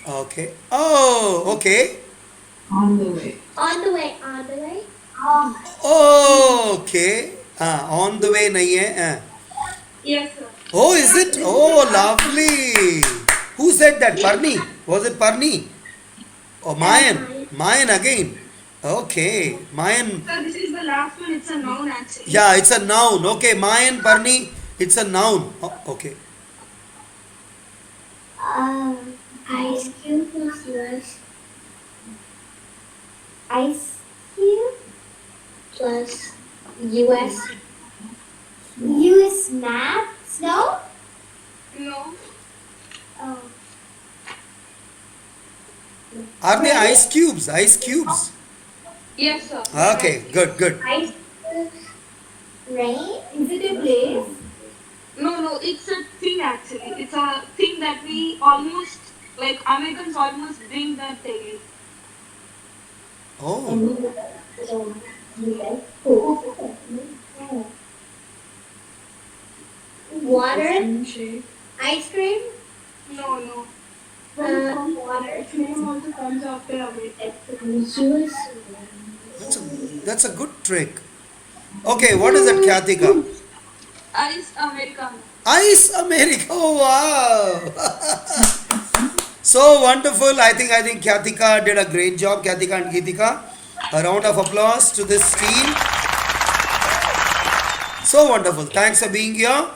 Okay. Oh, okay. On the way. On the way. Oh, okay. On the way nahi hai. Yes, sir. Oh, is it? Oh, lovely. Who said that? Parni? Was it Parni? Oh, Mayan. Mayan again. Okay. Mayan. Sir, this is the last one. It's a noun actually. Yeah, it's a noun. Okay, Mayan, Parni, it's a noun. Oh, okay. Ice cube plus US. Ice cube plus US. US map? Snow? No. Oh. Are they ice cubes? Ice cubes. Yes, sir. Okay, good. Ice cube. Rain? Is it a place? No, it's a thing actually. It's a thing that we almost, like Americans almost bring that daily. Oh, Water? Ice cream? No. Water. Its name also comes after America. that's a good trick. Okay, what is it, Khyatika? Ice Americano. Ice America. Oh, wow. So wonderful. I think Khyatika did a great job. Khyatika and Geethika. A round of applause to this team. So wonderful. Thanks for being here.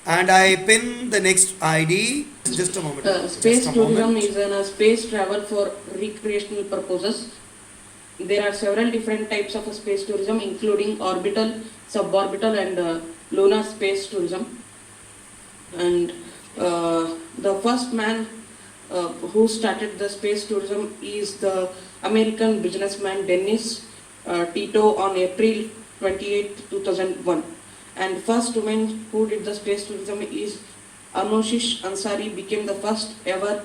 And I pin the next ID. Just a moment. Space Just a tourism moment. is a space travel for recreational purposes. There are several different types of space tourism, including orbital, suborbital, and lunar space tourism. And the first man who started the space tourism is the American businessman Dennis Tito on April 28, 2001. And first woman who did the space tourism is Anushish Ansari, became the first ever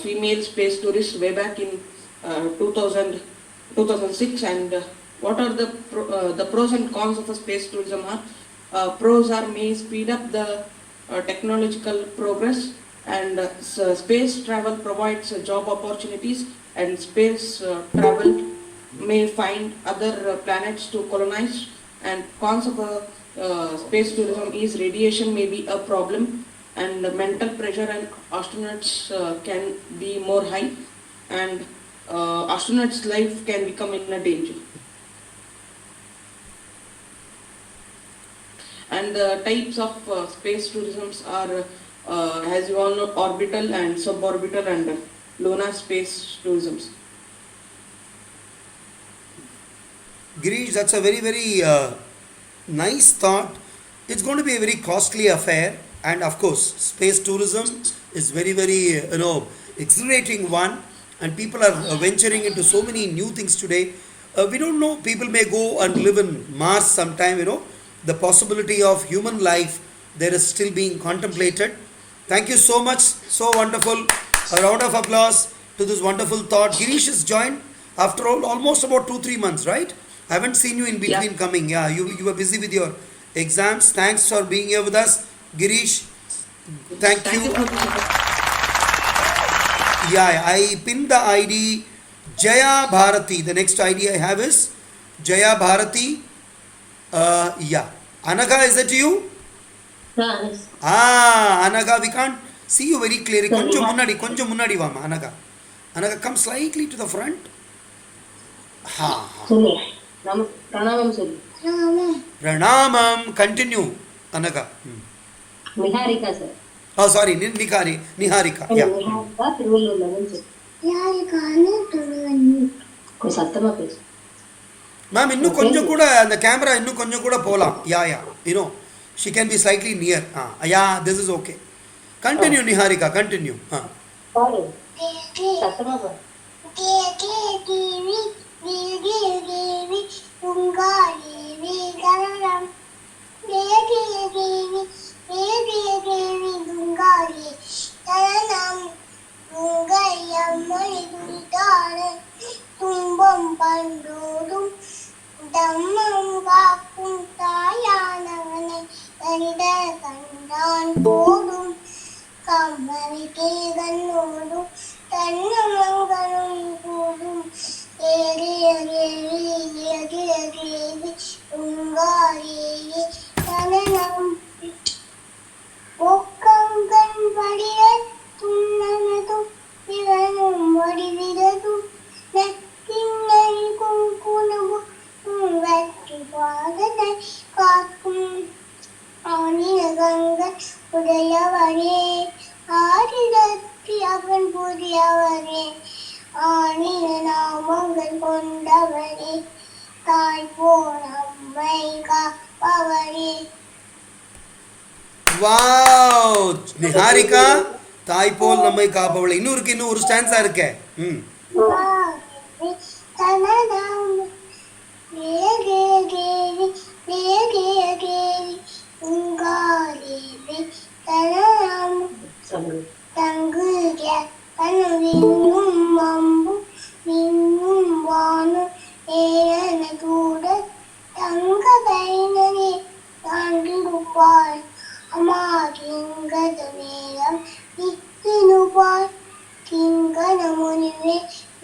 female space tourist way back in 2006. And what are the pros and cons of a space tourism are? Pros are may speed up the technological progress, and space travel provides job opportunities, and space travel may find other planets to colonize. And cons of space tourism is radiation may be a problem, and mental pressure and astronauts can be more high, and astronauts' life can become in a danger. And the types of space tourisms are, as you all know, orbital and suborbital and lunar space tourisms. Girish, that's a very, very nice thought. It's going to be a very costly affair, and of course, space tourism is very, very exhilarating one, and people are venturing into so many new things today. We don't know. People may go and live in Mars sometime. The possibility of human life there is still being contemplated. Thank you so much. So wonderful. A round of applause to this wonderful thought. Girish has joined after all almost about 2-3 months, right? I haven't seen you in between coming. Yeah, you were busy with your exams. Thanks for being here with us, Girish. Thank you. Yeah, I pinned the ID Jaya Bharati. The next ID I have is Jaya Bharati. Yeah. Anaga, is that you? Yes. Anaga, we can't see you very clearly. Konjam munnadi vama, Anaga. Anaga, come slightly to the front. Pranamam sir. Pranamam. Continue, Anaga. Niharika sir. Oh, sorry, Niharika. Yeah. Niharika திருவள்ளூர்ல இருந்து. யாருக்கான திருவண்ணூர். கொஞ்சம் சத்தமா பேசு. Ma'am, இன்னும் கொஞ்சம் கூட அந்த camera இன்னும் கொஞ்சம் கூட போலாம். Yeah. You know, she can be slightly near. Yeah, this is okay. Continue, Niharika. Continue. பாடு. சத்தமா பாடு. தேவி தேவி துங்காதேவி கரணம் தேவி துங்காதே கரணம் துங்கையம்மணி துணித்தான துன்பம் பண்டோடும் தம்மம் காக்கும் தாயானவனை கனித கண்டான் போடும் கம்பனை கேகனோடும் தன்னமங்களும் கூடும் ஏகேவி துங்காதேவி கரணம் ஒக்கங்கன் படிய துண்ணனதும் பிறனும் வடிவிரதும் நக்கிண்ணை குங்குணமும் வெற்றி பாதனை காக்கும் ஆனினகங்கள் உடையவரே ஆரிடத்தி அவன் புதியவரே ஆனின நாமங்கள் கொண்டவரே தாய் போல் அம்மை காப்பவரே. Wow, Niharika, தாய் போல் நம்மை காப்பவளை. இன்னும் ஒரு ஸ்டான்ஸா இருக்கே. தனதாம் தேகேவி உங்காதேவி தனதாம் தங்குக கனவின்னும் அம்பு விண்ணும் வானும் ஏன கூட தங்க கைனனே தாண்டிருப்பாள் அம்மா கிங்கத மேலம் நித்தினுபாள் கிங்கன முனிவே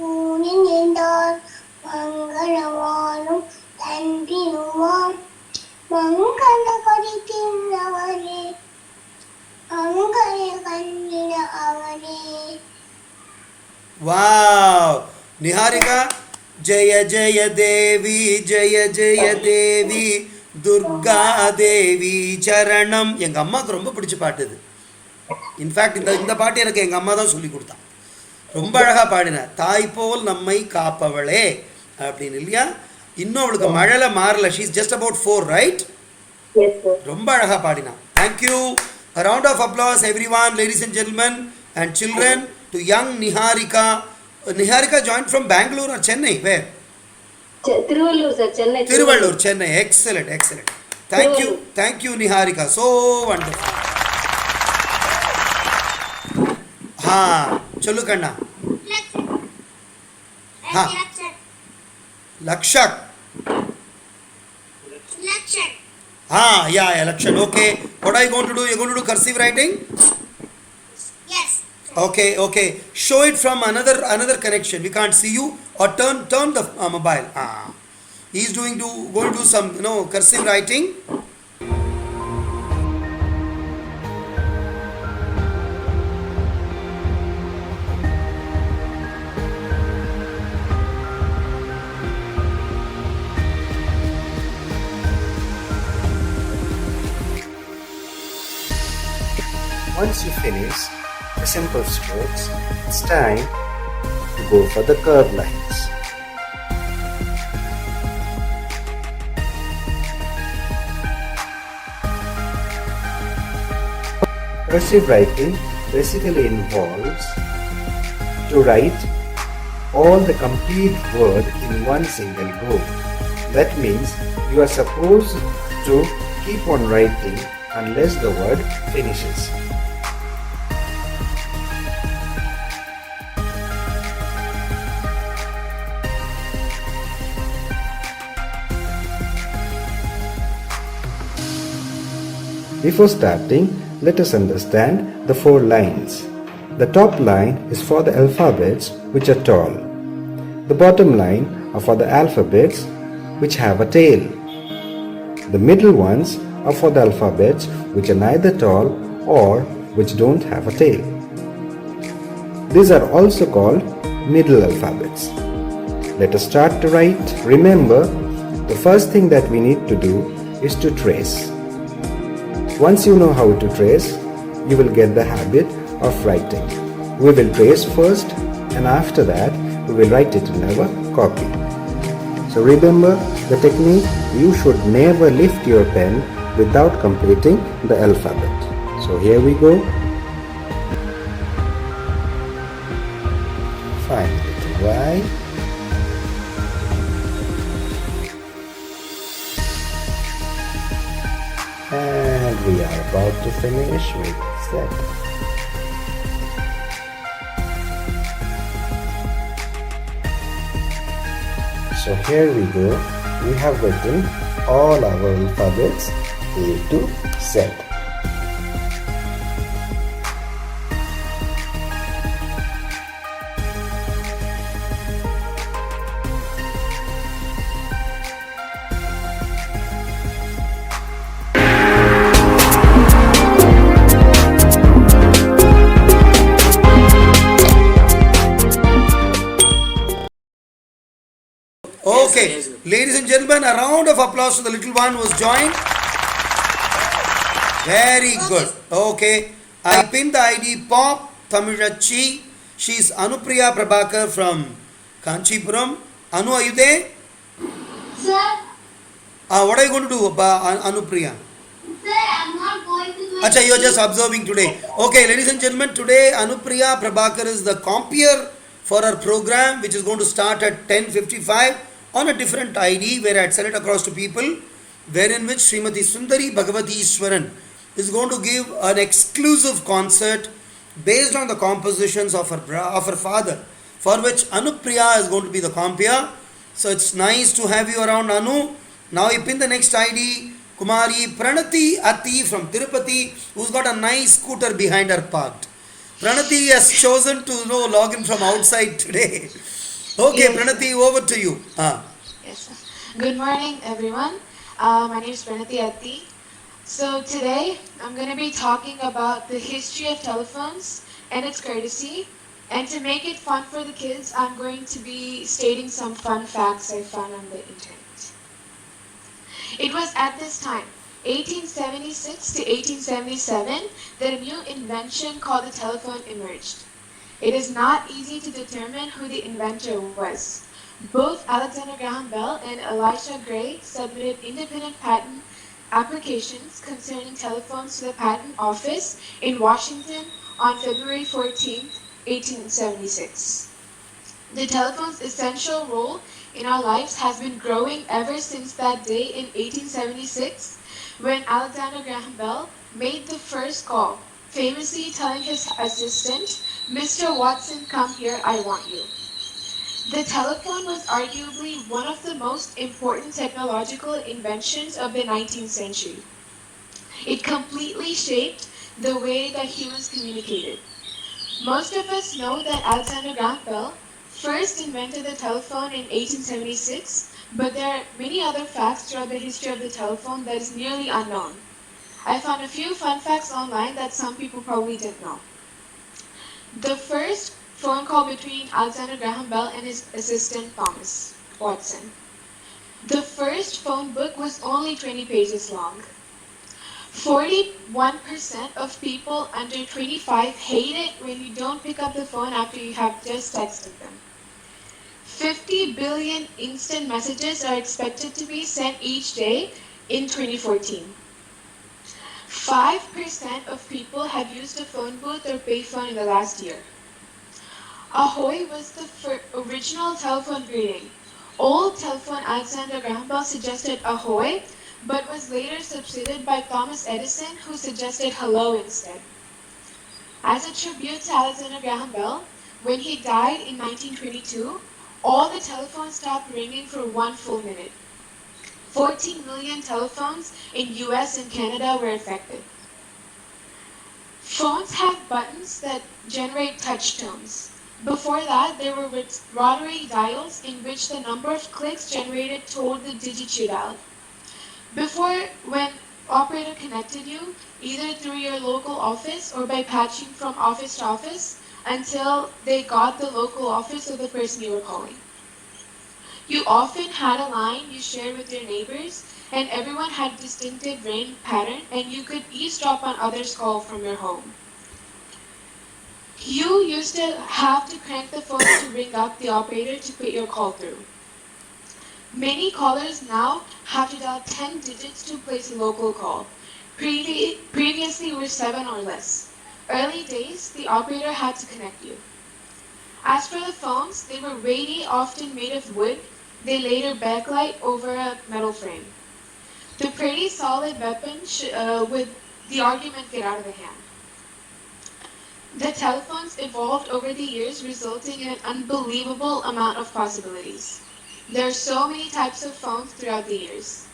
ஊனின் என்றார் மங்களவானும் தன்றினுவான் மங்கள கடிக்கின்றவரே மங்கள கண்டின அவரே. Wow, Niharika, Jaya Jaya Devi, Jaya Jaya Devi, Durga Devi Charanam. எங்க அம்மாவுக்கு ரொம்ப பிடிச்ச பாட்டு இது. இன்ஃபேக்ட் இந்த பாட்டு எனக்கு எங்க அம்மா தான் சொல்லி கொடுத்தா. ரொம்ப அழகா பாடினார். தாய் போல் நம்மை காப்பவளே அப்படின்னு இல்லையா? இன்னும் அவளுக்கு மழலை மாறல. She is just about 4, right? ரொம்ப அழகா பாடினா. Thank you. A round of applause everyone, ladies and gentlemen and children, to young Niharika. Niharika joined from Bangalore or Chennai? Where? Tiruvallur sir, Chennai. Tiruvallur, Chennai. Excellent. Thank you Niharika. So wonderful. चलो करना. लक्षक. Yeah, Lakshan. Okay. What are you going to do? You're going to do cursive writing? Yes. Okay. Show it from another connection. We can't see you. Or turn the mobile. He's going to do some cursive writing. Once you finish the simple strokes, it's time to go for the curved lines. Cursive writing basically involves to write all the complete word in one single go. That means you are supposed to keep on writing unless the word finishes. Before starting, let us understand the 4 lines. The top line is for the alphabets which are tall. The bottom line are for the alphabets which have a tail. The middle ones are for the alphabets which are neither tall or which don't have a tail. These are also called middle alphabets. Let us start to write. Remember, the first thing that we need to do is to trace. Once you know how to trace, you will get the habit of writing. We will trace first, and after that we will write it in our copy. So remember the technique, you should never lift your pen without completing the alphabet. So here we go. Find little Y. And we are about to finish with Z. So here we go. We have written all our alphabets A to Z. Okay, ladies and gentlemen, a round of applause to the little one who was joined. Very good. Okay, I pinned the ID Pop Tamilachi. She's Anupriya Prabhakar from Kanchipuram. Anu, are you there? Sir, What are you going to do, Anupriya? sir, I'm not going to do Acha, you are just observing today. Okay, ladies and gentlemen, today Anupriya Prabhakar is the compeer for our program, which is going to start at 10:55 on a different ID where I had sent it across to people, wherein which Srimati Sundari Bhagavati Ishwaran is going to give an exclusive concert based on the compositions of her father, for which Anupriya is going to be the compeer. So it's nice to have you around, Anu. Now you pin the next ID, Kumari Pranathi Atthi from Tirupati, who's got a nice scooter behind her parked. Pranathi has chosen to log in from outside today. Okay, Yes. Pranathi, over to you. Yes, sir. Good morning, everyone. My name is Pranathi Atthi. So today, I'm going to be talking about the history of telephones and its courtesy. And to make it fun for the kids, I'm going to be stating some fun facts I found on the internet. It was at this time, 1876 to 1877, that a new invention called the telephone emerged. It is not easy to determine who the inventor was. Both Alexander Graham Bell and Elisha Gray submitted independent patent applications concerning telephones to the Patent Office in Washington on February 14, 1876. The telephone's essential role in our lives has been growing ever since that day in 1876, when Alexander Graham Bell made the first call, famously telling his assistant, "Mr. Watson, come here, I want you." The telephone was arguably one of the most important technological inventions of the 19th century. It completely shaped the way that humans communicated. Most of us know that Alexander Graham Bell first invented the telephone in 1876, but there are many other facts throughout the history of the telephone that is nearly unknown. I found a few fun facts online that some people probably didn't know. The first phone call between Alexander Graham Bell and his assistant Thomas Watson. The first phone book was only 20 pages long. 41% of people under 25 hate it when you don't pick up the phone after you have just texted them. 50 billion instant messages are expected to be sent each day in 2014. 5% of people have used a phone booth or payphone in the last year. Ahoy was the original telephone greeting. Old telephone Alexander Graham Bell suggested ahoy, but was later substituted by Thomas Edison, who suggested hello instead. As a tribute to Alexander Graham Bell, when he died in 1922, all the telephones stopped ringing for 1 full minute. 14 million telephones in US and Canada were affected. Phones have buttons that generate touch tones. Before that, there were rotary dials in which the number of clicks generated told the digit you dialed. Before, when operator connected you, either through your local office or by patching from office to office, until they got the local office of the person you were calling. You often had a line you shared with your neighbors and everyone had distinctive ring pattern, and you could eavesdrop on others' call from your home. You used to have to crank the phone to ring up the operator to put your call through. Many callers now have to dial 10 digits to place a local call. Previously were 7 or less. Early days, the operator had to connect you. As for the phones, they were weighty, often made of wood. They laid a backlight over a metal frame. The pretty solid weapon would the argument get out of the hand. The telephones evolved over the years, resulting in an unbelievable amount of possibilities. There are so many types of phones throughout the years.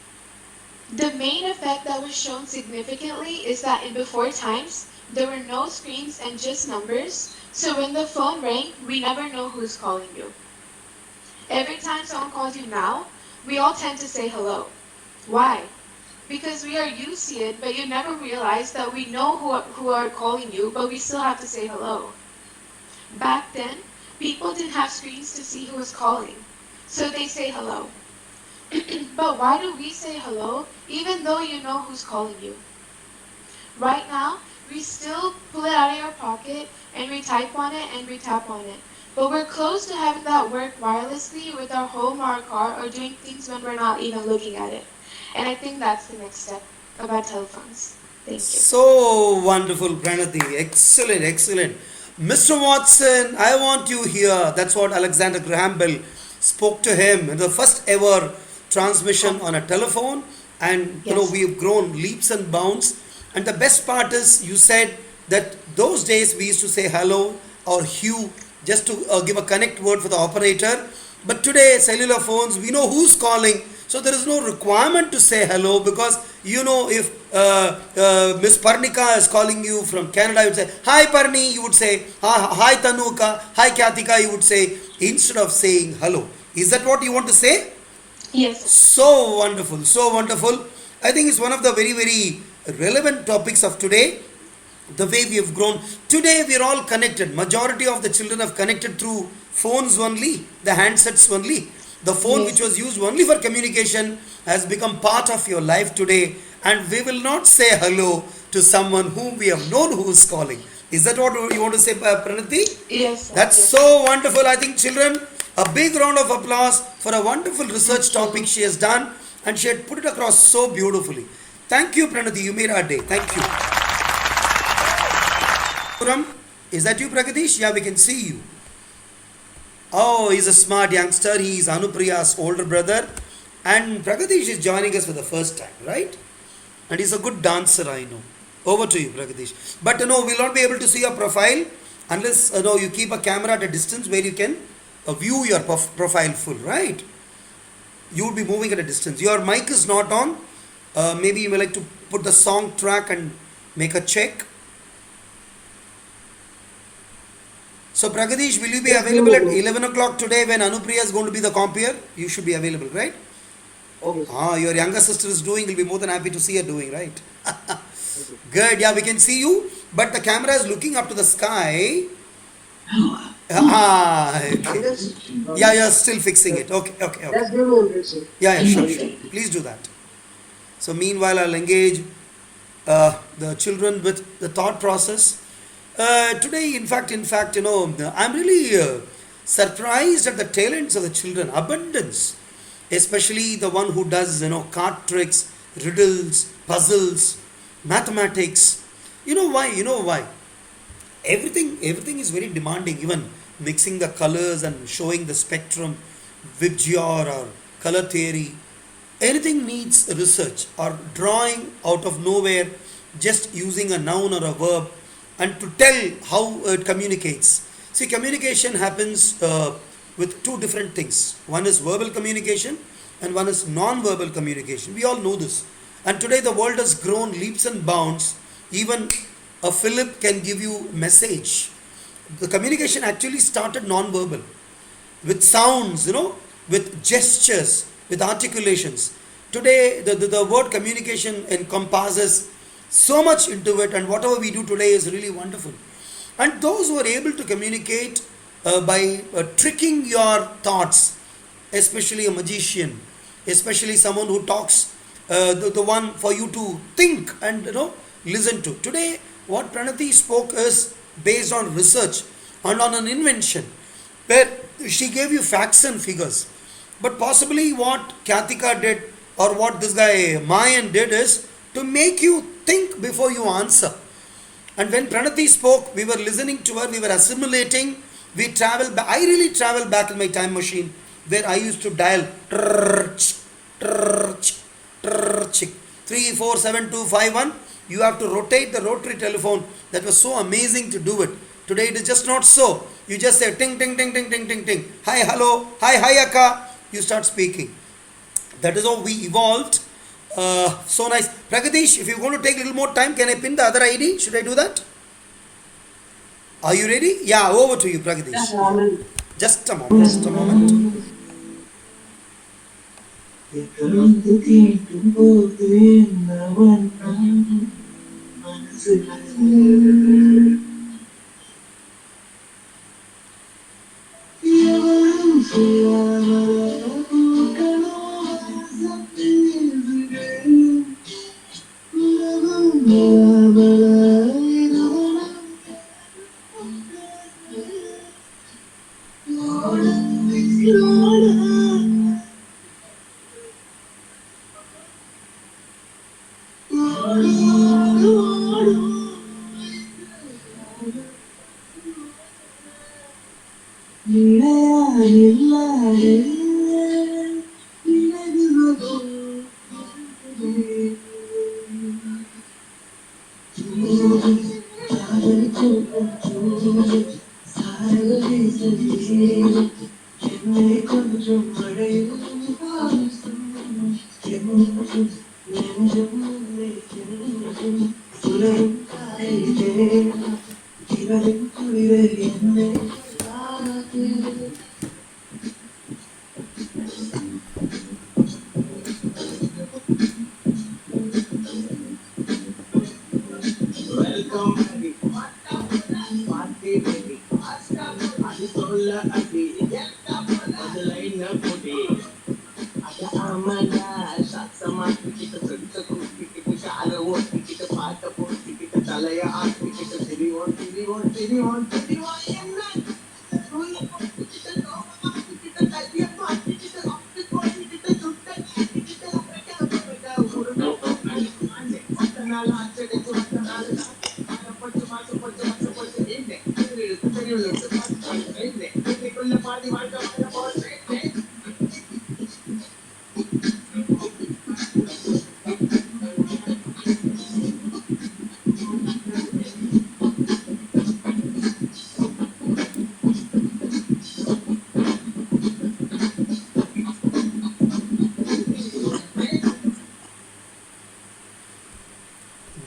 The main effect that was shown significantly is that in before times, there were no screens and just numbers, so when the phone rang, we never know who's calling you. Every time someone calls you now, we all tend to say hello. Why? Because we are used to it, but you never realize that we know who are calling you, but we still have to say hello. Back then, people didn't have screens to see who was calling, so they say hello. But why do we say hello, even though you know who's calling you? Right now, we still pull it out of your pocket, and we type on it, and we tap on it. But we're close to having that work wirelessly with our home or our car, or doing things when we're not even looking at it. And I think that's the next step about telephones. Thank you. So wonderful, Pranathi. Excellent, excellent. Mr. Watson, I want you here. That's what Alexander Graham Bell spoke to him in the first ever transmission on a telephone. And Yes. we've grown leaps and bounds. And the best part is you said that those days we used to say hello or Hugh just to give a connect word for the operator. But today, cellular phones, we know who's calling. So there is no requirement to say hello, because if Ms. Parnika is calling you from Canada, you would say, "Hi Parni," you would say, "Hi Tanuka," "Hi Khyatika," you would say, instead of saying hello. Is that what you want to say? Yes. So wonderful, so wonderful. I think it's one of the very, very relevant topics of today. The way we have grown. Today we are all connected. Majority of the children have connected through phones only, the handsets only. The phone Yes. which was used only for communication has become part of your life today, and we will not say hello to someone whom we have known who is calling. Is that what you want to say, Pranathi? Yes. That's yes. so wonderful. I think children, a big round of applause for a wonderful research topic she has done, and she had put it across so beautifully. Thank you, Pranathi. You made our day. Thank you. Is that you, Pragadeesh? Yeah, we can see you. Oh, he's a smart youngster. He's Anupriya's older brother. And Pragadeesh is joining us for the first time, right? And he's a good dancer, I know. Over to you, Pragadeesh. But we'll not be able to see your profile unless you keep a camera at a distance where you can view your profile full, right? You will be moving at a distance. Your mic is not on. Maybe you may like to put the song track and make a check. So Pragadeesh, will you be available at 11 o'clock today when Anupriya is going to be the compeer? You should be available, right? Okay. Your younger sister is doing. We'll be more than happy to see her doing, right? Good. Yeah, we can see you. But the camera is looking up to the sky. Okay. Yeah, you're still fixing it. Okay. Just give me a minute, sir. Yeah, sure. Please do that. So meanwhile, I'll engage the children with the thought process. Today, in fact, I'm really surprised at the talents of the children. Abundance, especially the one who does, card tricks, riddles, puzzles, mathematics. You know why? Everything is very demanding. Even mixing the colors and showing the spectrum, Vibgyor or color theory. Anything needs research, or drawing out of nowhere, just using a noun or a verb, and to tell how it communicates. See, communication happens with two different things. One is verbal communication and one is non-verbal communication. We all know this. And today the world has grown leaps and bounds. Even a Philip can give you message. The communication actually started non-verbal, with sounds, with gestures, with articulations. Today the word communication encompasses so much into it, and whatever we do today is really wonderful. And those who are able to communicate by tricking your thoughts, especially a magician, especially someone who talks the one for you to think and listen to. Today, what Pranathi spoke is based on research and on an invention where she gave you facts and figures. But possibly what Khyatika did or what this guy Mayan did is to make you think before you answer. And when Pranathi spoke, we were listening to her, we were assimilating, we traveled back. I really traveled back in my time machine where I used to dial 347251. You have to rotate the rotary telephone. That was so amazing to do it. Today it is just not so. You just say ting ting ting ting ting ting ting. Hi, hello, hi akka. You start speaking. That is how we evolved. So nice. Pragadeesh, if you're going to take a little more time, can I pin the other ID? Should I do that? Are you ready? Yeah, over to you, Pragadeesh. Just a moment. Just a moment.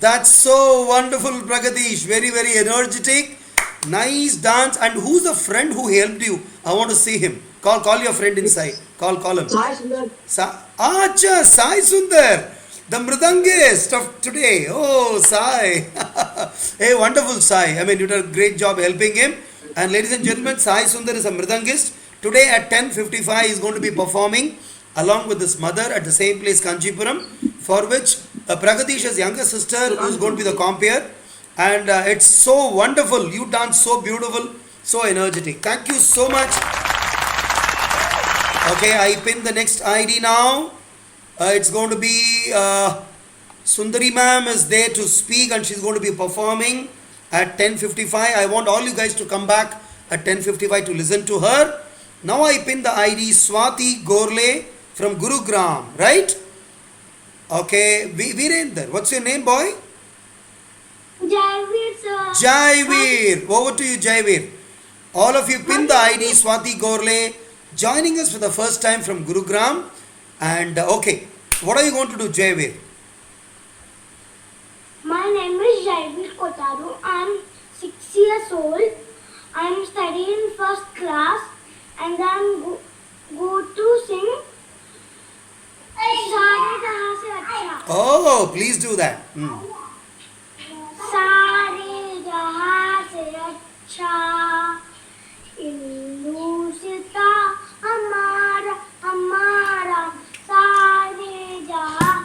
That's so wonderful, Pragadeesh. Very, very energetic. Nice dance. And who's the friend who helped you? I want to see him. Call your friend inside. Call him. Sai Sundar. Acha, Sai Sundar. The Mridangist of today. Oh, Sai. Hey, wonderful Sai. I mean, you did a great job helping him. And ladies and gentlemen, Sai Sundar is a Mridangist. Today at 10:55 he is going to be performing along with his mother at the same place, Kanchipuram, for which Pragadeesh's younger sister is going to be the compere. And it's so wonderful. You dance so beautiful, so energetic. Thank you so much. Okay, I pin the next ID now. It's going to be Sundari ma'am is there to speak and she's going to be performing at 10:55. I want all you guys to come back at 10:55 to listen to her. Now I pin the ID Swati Gorle from Gurugram, right? Okay, Virender, what's your name, boy? Jaiveer, sir. Jaiveer. Over to you, Jaiveer. All of you pin the ID Swati Gorle, joining us for the first time from Gurugram. And okay, what are you going to do, Jaiveer? My name is Jaiveer Kotaru. I'm 6 years old. I'm studying first class and I'm go to sing Sare Jahan Se Acha. Oh, please do that. Sare Jahan Se Acha Hindustán Hamara Hamara Sare Jahan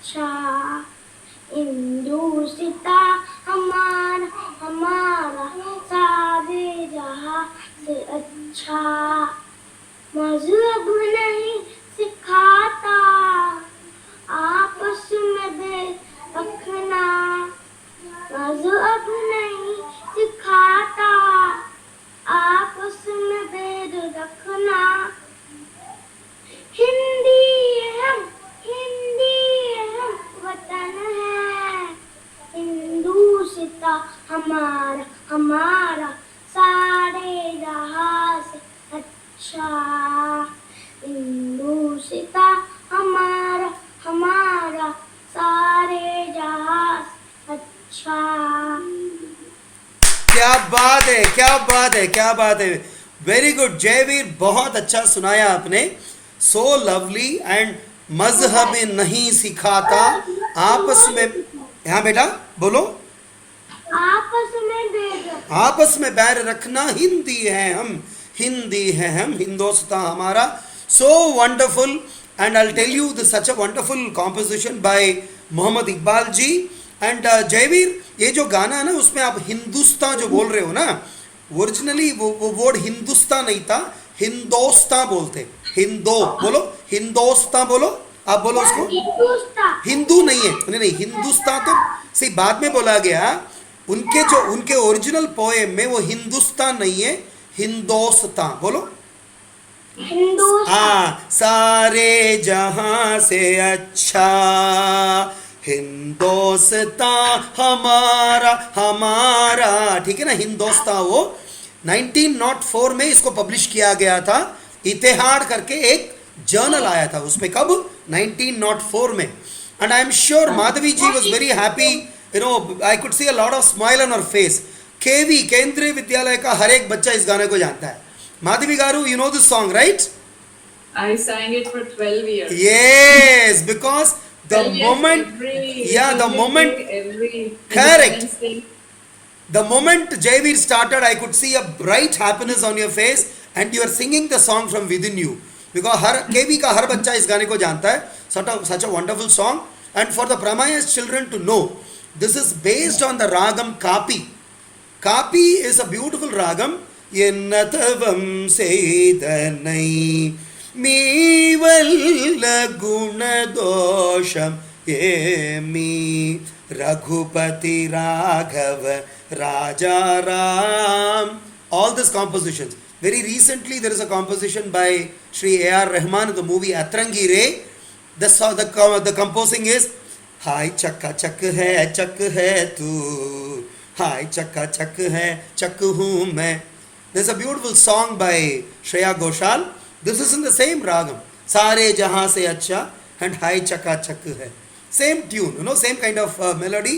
अच्छा हिंदुस्ता हमारा हमारा सारे जहां से अच्छा मजहब नहीं सिखाता आपस में भेद रखना मजहब नहीं सिखाता आपस में भेद रखना हिंदी हम वतन है हिंदुस्ता हमारा हमारा सारे जहां से अच्छा हिंदुस्ता हमारा हमारा सारे जहां से अच्छा क्या बात है, क्या बात है, क्या बात है. वेरी गुड जयवीर, बहुत अच्छा सुनाया आपने. So lovely. एंड मजहब नहीं सिखाता आपस में. हाँ बेटा बोलो. आपस में बैर रखना हिंदी है हम हिंदुस्तान हमारा. So wonderful. And I will tell you this such a wonderful composition by Mohammad Iqbal ji. And Jaiveer, ये जो गाना है ना उसमें आप हिंदुस्तान जो बोल रहे हो ना, ओरिजिनली वो वर्ड हिंदुस्तान नहीं था, हिंदोस्तान बोलते. हिंदो बोलो, हिंदोस्तान बोलो. आप बोलो उसको. हिंदू नहीं है, नहीं हिंदुस्तान तो सही बाद में बोला गया. उनके ओरिजिनल पोएम में वो हिंदुस्तान नहीं है, हिंदोस्तान बोलो. हाँ, सारे जहां से अच्छा हिंदोस्तान हमारा हमारा. ठीक है ना, हिंदोस्तान. वो 1904 में इसको पब्लिश किया गया था. इतिहाद करके एक जर्नल आया था उसमें. कब? 1904 में. And I am sure Madhavi ji was very happy. You know, I could see a lot of smile on her face. KV Kendriya Vidyalaya का हर एक बच्चा इस गाने को जानता है. Madhavi garu, you know this song right? I sang it for 12 years. Yes, because the moment, correct. The moment Jaiveer started, I could see a bright happiness on your face, and you are singing the song from within you. Because हर केवी का हर बच्चा इस गाने को जानता है. Such a wonderful song. And for the PrAMaYaS children to know, this is based on the ragam Kapi. Kapi is a beautiful ragam. Yennathavam seidanai மீவல்ல குணதோஷம் ஏமி Raghupathi Raghava Rajaram. All these compositions. Very recently there is a composition by Sree A.R. Rahman in the movie Atrangire. The composing is Hai chakka chak hai tu, Hai chakka chak hu main. There's a beautiful song by Shreya Ghoshal. This is in the same ragam. Sare jahan se acha and hai chaka chak hai. Same tune, you know, same kind of melody.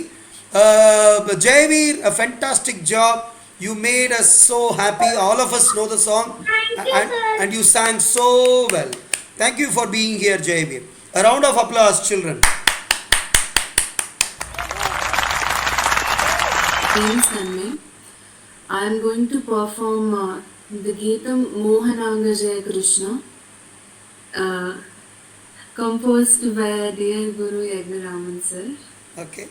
Jaiveer, a fantastic job. You made us so happy. All of us know the song. And you sang so well. Thank you for being here, Jaiveer. A round of applause, children. Thanks, Anmi. I am going to perform the Geetam Mohananga Jaya Krishna, composed by our dear Guru Yagaraman sir. Okay.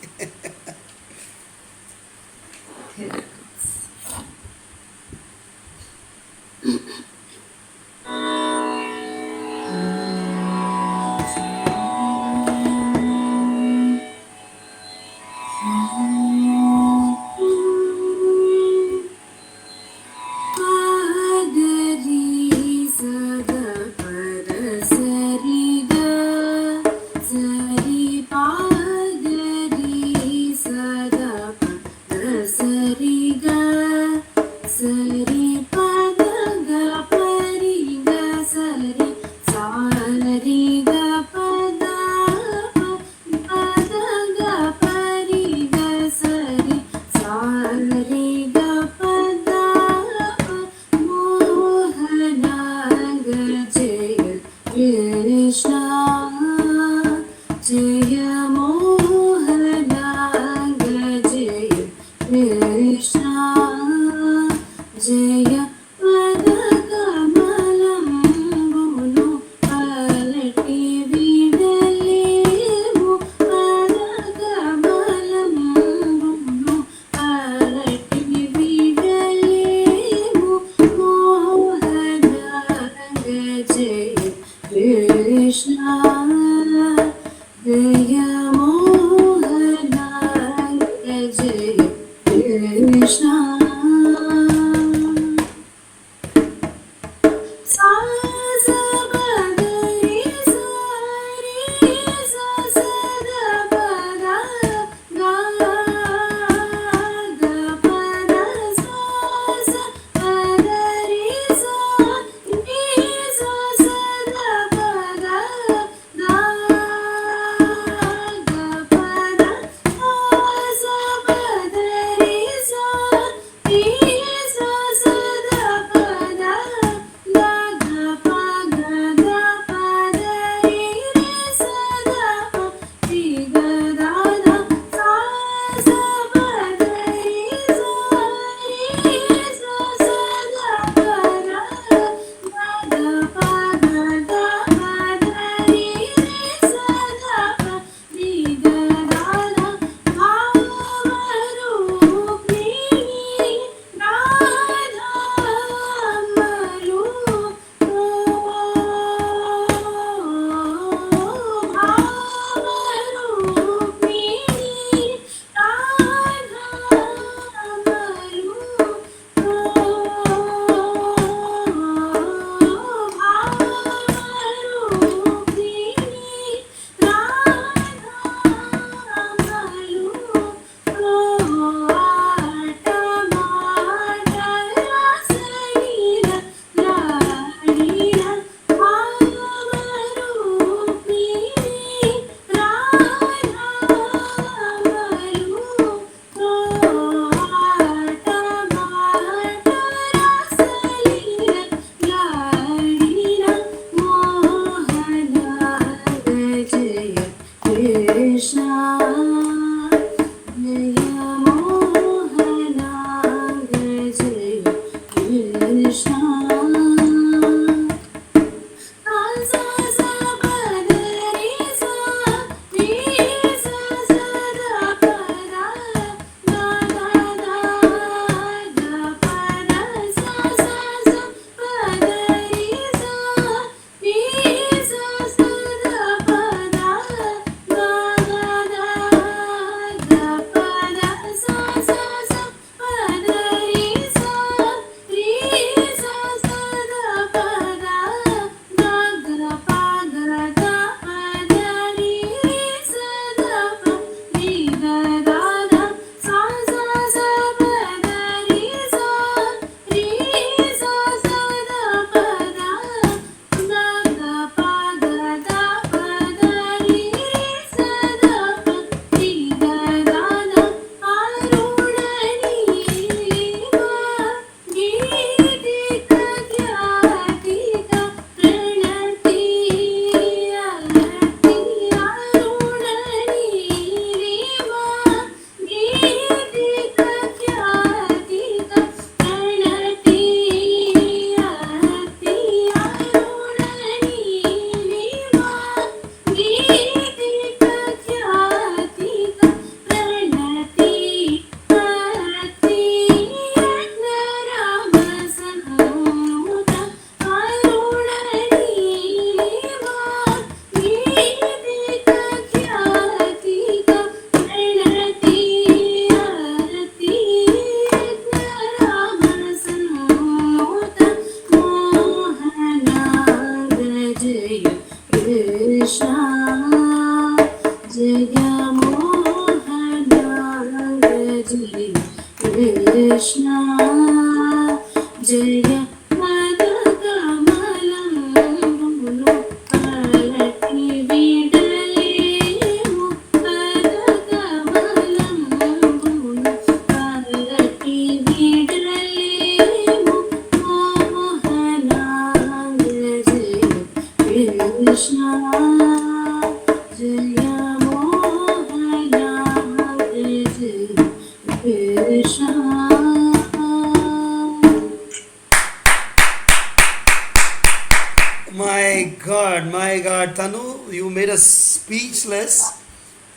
My God, Tanu, you made us speechless.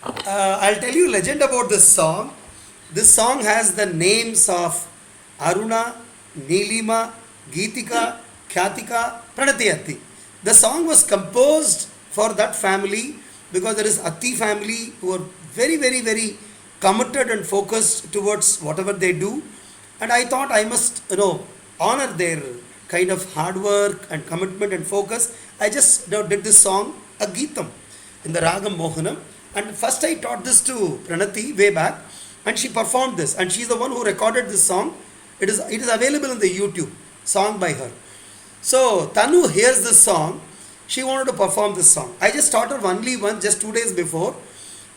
I'll tell you a legend about this song. This song has the names of Aruna, Nilima, Geethika, Khyatika, Pranathi, Atthi. The song was composed for that family because there is Atthi family who are very, very, very committed and focused towards whatever they do. And I thought I must, honor their kind of hard work and commitment and focus. I just did this song, a Geetam, in the Ragam Mohanam. And first I taught this to Pranathi way back, and she performed this. And she's the one who recorded this song. It is available on the YouTube, song by her. So Tanu hears this song. She wanted to perform this song. I just taught her only once, just 2 days before.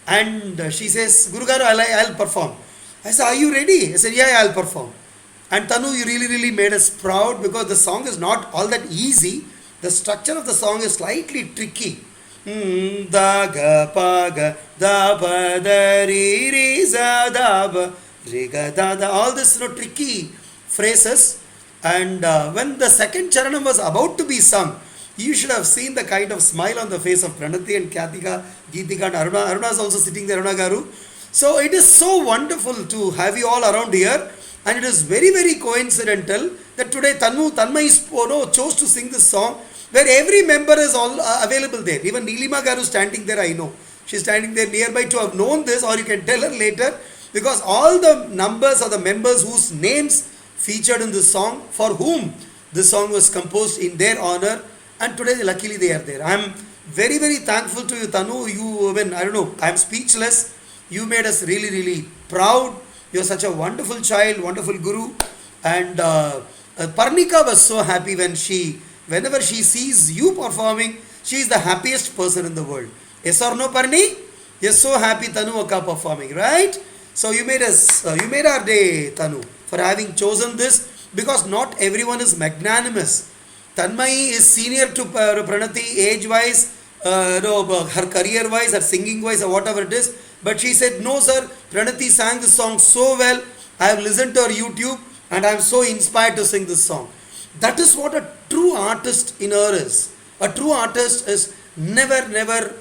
And she says, Guru Garu, I'll perform. I said, are you ready? I said, yeah, I'll perform. And Tanu, you really, really made us proud because the song is not all that easy. The structure of the song is slightly tricky. Da ga pa ga da ba da ri ri za da ba ri ga da da. All this tricky phrases. And when the second charanam was about to be sung, you should have seen the kind of smile on the face of Pranathi and Khyatika, Geethika and Aruna. Aruna is also sitting there, Aruna Garu. So it is so wonderful to have you all around here. And it is very, very coincidental that today Tanmay chose to sing this song where every member is all available there. Even Nilima Garu standing there, I know. She's standing there nearby to have known this, or you can tell her later, because all the numbers are the members whose names featured in this song, for whom this song was composed in their honor, and today luckily they are there. I am very, very thankful to you, Tanu. I am speechless. You made us really, really proud. You are such a wonderful child, wonderful guru. And Parnika was so happy whenever she sees you performing, she is the happiest person in the world. Yes or no, Parni? You're so happy Tanu Akka performing, right? So you made our day, Tanu, for having chosen this, because not everyone is magnanimous. Tanmay is senior to Pranathi age-wise, her career wise, her singing wise, or whatever it is. But she said, no, sir, Pranathi sang this song so well. I have listened to her YouTube and I am so inspired to sing this song. That is what a true artist in her is. A true artist is never,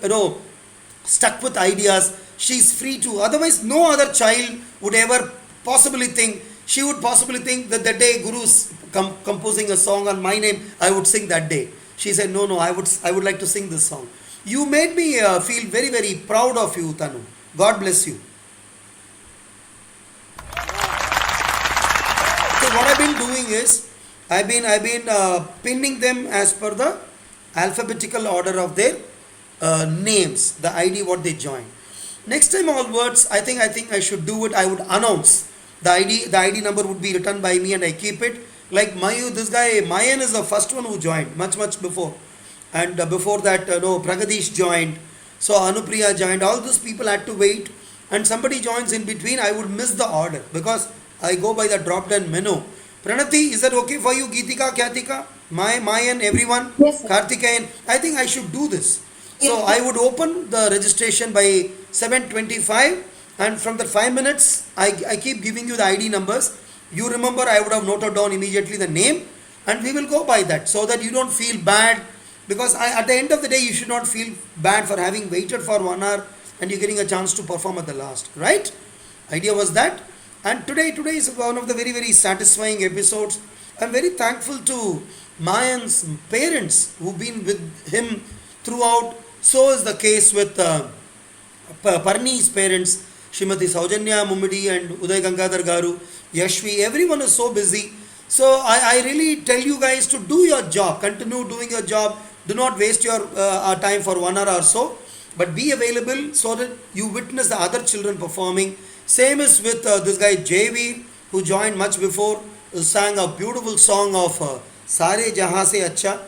stuck with ideas. She is free to. Otherwise, no other child would ever possibly think. She would possibly think that the day Guru is composing a song on my name, I would sing that day. She said, no, I would like to sing this song. You made me feel very proud of you, Tanu. God bless you. So what I've been doing is, I've been pinning them as per the alphabetical order of their names, the ID what they join. Next time onwards, I think I should do it. I would announce the ID. The ID number would be written by me, and I keep it. Like Mayur, this guy Mayan is the first one who joined, much before, and before that, Pragadeesh joined. So Anupriya joined. All those people had to wait, and somebody joins in between. I would miss the order because I go by the drop down menu. Pranathi, is that okay for you? Geethika, Khyatika, Mayan, everyone? Yes, sir. Karthikeyan. I think I should do this. So Yes, I would open the registration by 7:25, and from the 5 minutes, I keep giving you the ID numbers. You remember, I would have noted down immediately the name, and we will go by that so that you don't feel bad. Because at the end of the day, you should not feel bad for having waited for 1 hour and you're getting a chance to perform at the last, right? Idea was that. And today is one of the very satisfying episodes. I'm very thankful to Mayan's parents who've been with him throughout. So is the case with Parni's parents, Srimati Saujanya Mummidi and Uday Gangadhar Garu, Yashvi. Everyone is so busy. So I really tell you guys to do your job. Continue doing your job. Do not waste your time for 1 hour or so. But be available so that you witness the other children performing. Same is with this guy Jaiveer, who joined much before, sang a beautiful song of Sare Jahan Se Acha.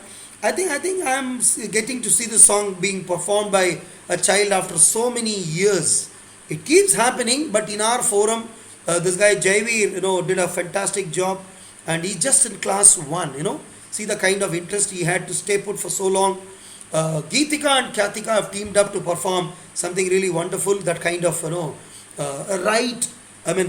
I think I am getting to see the song being performed by a child after so many years. It keeps happening, but in our forum, this guy Jaiveer, did a fantastic job, and he's just in class 1. See the kind of interest he had to stay put for so long. Geethika and Khyatika have teamed up to perform something really wonderful. That kind of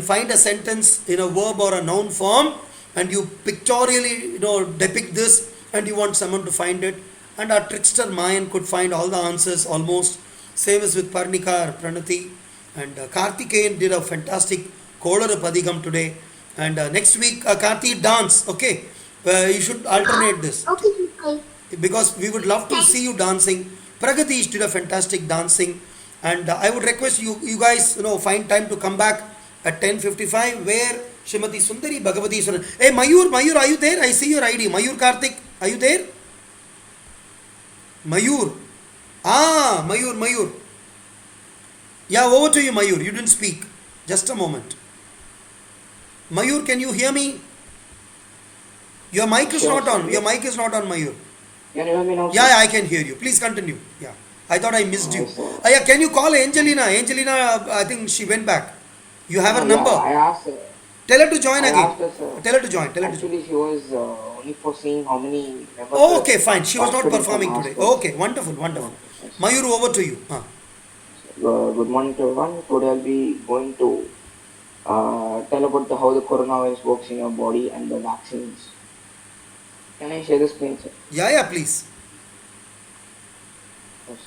find a sentence in a verb or a noun form, and you pictorially depict this, and you want someone to find it. And our trickster Mayan could find all the answers almost. Same as with Parnika or Pranathi. And Karthikeyan did a fantastic Kodara Padigam today. And next week, Karthi dance. Okay, you should alternate this Okay. because we would love to see you dancing. Pragadeesh did a fantastic dancing, and I would request you guys find time to come back at 10:55 where Srimati Sundari Bhagavati Suran. Hey Mayur, are you there? I see your ID. Mayur Karthik, are you there? Mayur. Mayur. Yeah, over to you, Mayur. You didn't speak. Just a moment. Mayur, can you hear me? Your mic is not on. Your mic is not on, Mayur. Can you hear me now, sir? Yeah, I can hear you. Please continue. Yeah. I thought I missed you. Yes, sir. Yeah, can you call Angelina? Angelina, I think she went back. You have her number. I asked her. Tell her to join I again. asked her, sir. Tell her to join. Actually, she was only for seeing how many members. Oh, okay, fine. She was not participating performing from today. our Okay, wonderful. Yes. Mayur, over to you. Good morning to everyone. Today I'll be going to tell about how the coronavirus works in your body and the vaccines. Can I share the screen, sir? Yeah, please. Yes.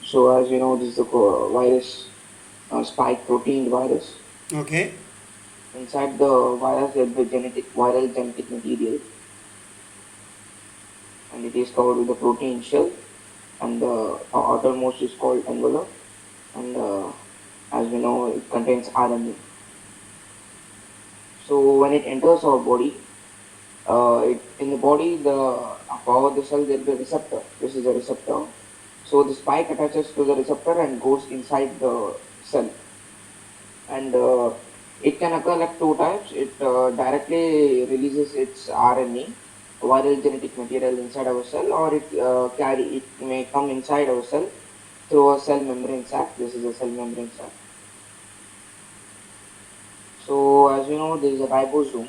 So as you know, this is the virus, spike protein virus. Okay. Inside the virus there will be viral genetic material, and it is covered with a protein shell, and the outermost is called envelope, and as we know, it contains RNA. So when it enters our body, in the body, above the cell there will be a receptor. This is a receptor. So the spike attaches to the receptor and goes inside the cell, and it can occur like two types. It directly releases its RNA, viral genetic material inside our cell, or it may come inside our cell through a cell membrane sac. This is a cell membrane sac. So as we know, there is a ribosome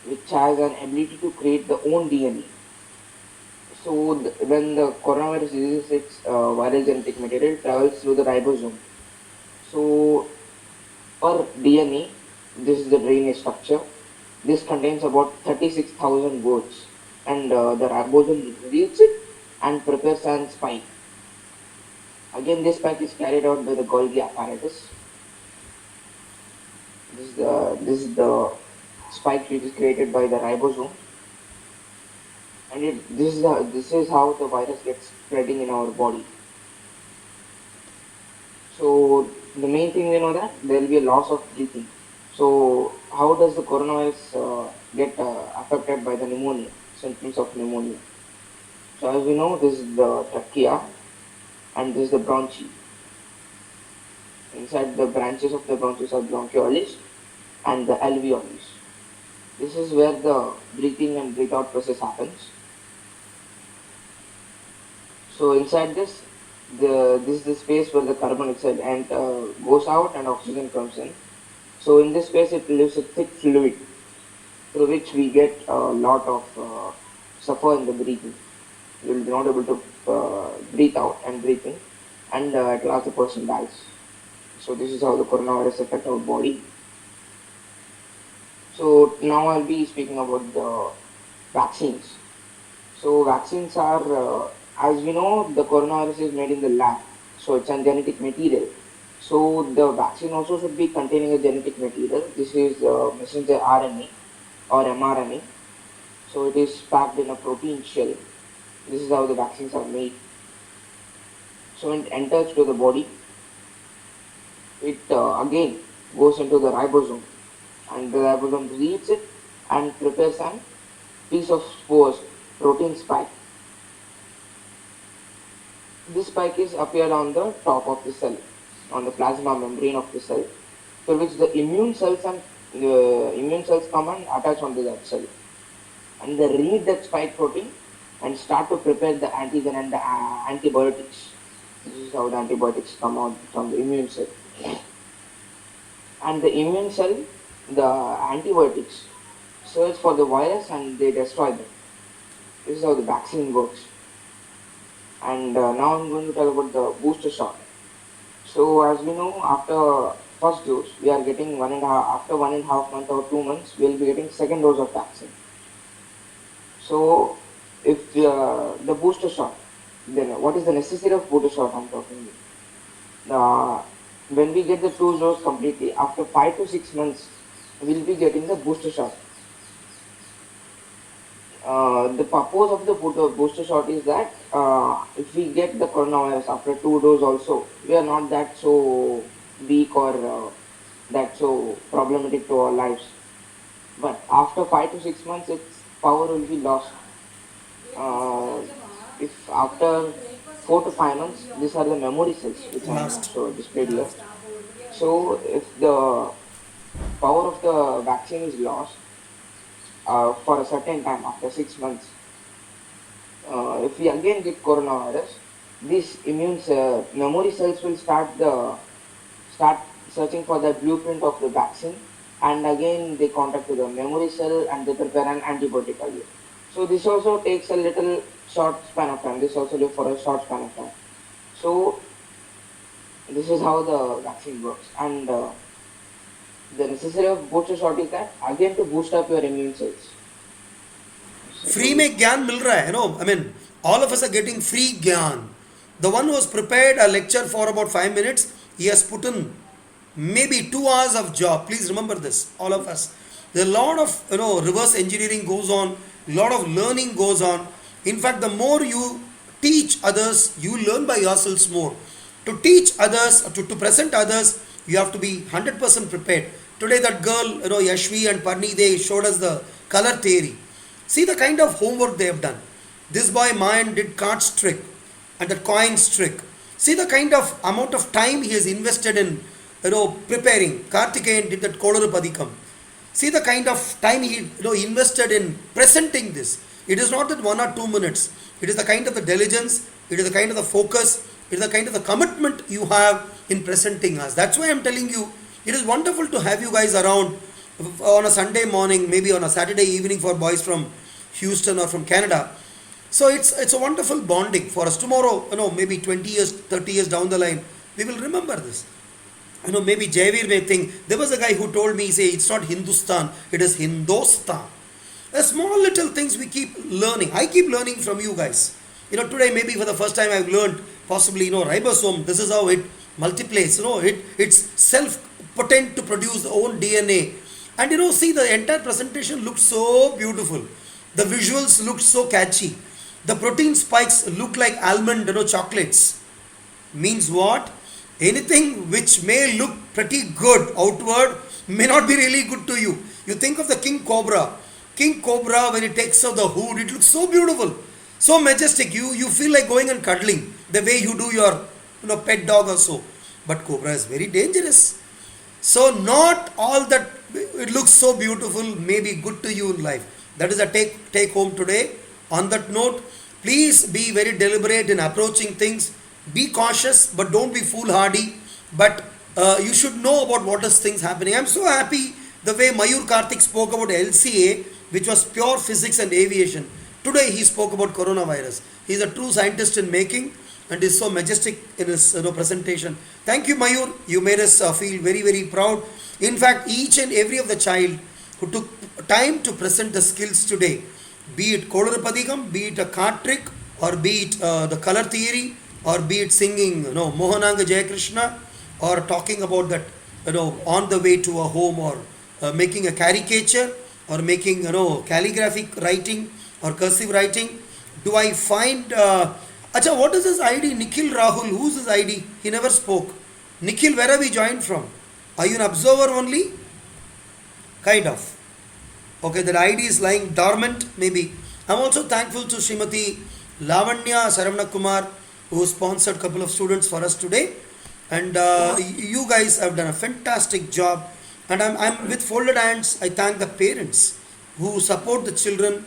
which has an ability to create the own DNA. So when the coronavirus uses its viral genetic material, it travels through the ribosome. So per DNA, this is the drainage structure. This contains about 36,000 words, and the ribosome reads it and prepares an spike. Again, this spike is carried out by the Golgi apparatus. This is the spike which is created by the ribosome, and this is how the virus gets spreading in our body. So the main thing we know that there will be a loss of breathing. So how does the coronavirus get affected by the pneumonia, symptoms of pneumonia? So as we know, this is the trachea and this is the bronchi. Inside the branches of the bronchus are bronchioles and the alveolus. This is where the breathing and breathe out process happens. So inside this is the space where the carbon dioxide goes out and oxygen comes in. So in this space it leaves a thick fluid through which we get a lot of suffer in the breathing. We will be not able to breathe out and breathe in, and at last the person dies. So this is how the coronavirus affects our body. So now I'll be speaking about the vaccines. So vaccines are, as we know, the coronavirus is made in the lab. So it's a genetic material. So the vaccine also should be containing a genetic material. This is messenger RNA or mRNA. So it is packed in a protein shell. This is how the vaccines are made. So it enters to the body. It again goes into the ribosome, and the ribosome reads it and prepares a piece of spores, protein spike. This spike is appeared on the top of the cell, on the plasma membrane of the cell, for which the immune cells come and attach onto that cell, and they read that spike protein and start to prepare the antigen and the antibiotics. This is how the antibiotics come out from the immune cell. And the immune cell, the antibiotics, search for the virus and they destroy them. This is how the vaccine works. And now I'm going to talk about the booster shot. So as we know, after first dose, we are getting after 1.5 months or 2 months, we will be getting second dose of vaccine. So if the booster shot, then what is the necessity of booster shot I'm talking about? When we get the 2 dose completely, after 5 to 6 months, we will be getting the booster shot. The purpose of the booster shot is that if we get the coronavirus after 2 doses also, we are not that so weak or that so problematic to our lives. But after 5 to 6 months, its power will be lost. If after 4 to 5 months, these are the memory cells which I have displayed here. So if the power of the vaccine is lost for a certain time after 6 months, if we again get coronavirus, these memory cells will start searching for the blueprint of the vaccine, and again they contact to the memory cell and they prepare an antibiotic again. So this also takes a little short span of time. This also lives for a short span of time. So this is how the vaccine works, and the necessity of booster shot is that again to boost up your immune cells. Free में ज्ञान मिल रहा है, I mean, all of us are getting free ज्ञान. The one who has prepared a lecture for about 5 minutes, he has put in maybe 2 hours of job. Please remember this, all of us. There are a lot of reverse engineering goes on, a lot of learning goes on. In fact, the more you teach others, you learn by yourselves more. To teach others, to present others, you have to be 100% prepared. Today that girl, Yashvi and Parni, they showed us the color theory. See the kind of homework they have done. This boy Mayan did cards trick and the coins trick. See the kind of amount of time he has invested in preparing. Karthikeyan did that Kodaru Padikam. See the kind of time he invested in presenting this. It is not that 1 or 2 minutes. It is the kind of the diligence, it is the kind of the focus, it is the kind of the commitment you have in presenting us. That's why I'm telling you, it is wonderful to have you guys around on a Sunday morning, maybe on a Saturday evening for boys from Houston or from Canada. So it's a wonderful bonding for us. Tomorrow, maybe 20 years, 30 years down the line, we will remember this. Maybe Jaiveer may think, there was a guy who told me, say, it's not Hindustan, it is Hindostan. The small little things we keep learning. I keep learning from you guys. Today maybe for the first time I've learned possibly, ribosome, this is how it multiplies. It's self-potent to produce the own DNA. And see, the entire presentation looked so beautiful. The visuals looked so catchy. The protein spikes look like almond, chocolates. Means what? Anything which may look pretty good outward may not be really good to you. You think of the king cobra. King cobra, when it takes off the hood, it looks so beautiful, so majestic. You feel like going and cuddling the way you do your pet dog or so. But cobra is very dangerous. So not all that it looks so beautiful may be good to you in life. That is a take home today. On that note, please be very deliberate in approaching things. Be cautious, but don't be foolhardy. But you should know about what is things happening. I'm so happy the way Mayur Karthik spoke about LCA, which was pure physics and aviation. Today he spoke about coronavirus. He's a true scientist in making and is so majestic in his presentation. Thank you, Mayur. You made us feel very, very proud. In fact, each and every of the child who took time to present the skills today, be it Kodurapadikam, be it a card trick, or be it the color theory, or be it singing, Mohananga Jayakrishna, or talking about that, on the way to a home, or making a caricature, or making, calligraphic writing or cursive writing. Do I find, Acha, what is his ID? Nikhil Rahul. Who's his ID? He never spoke. Nikhil, where have we joined from? Are you an observer only? Kind of. Okay, that ID is lying dormant, maybe. I'm also thankful to Srimati Lavanya Saravanakumar, who sponsored a couple of students for us today. And you guys have done a fantastic job. And I'm with folded hands. I thank the parents who support the children.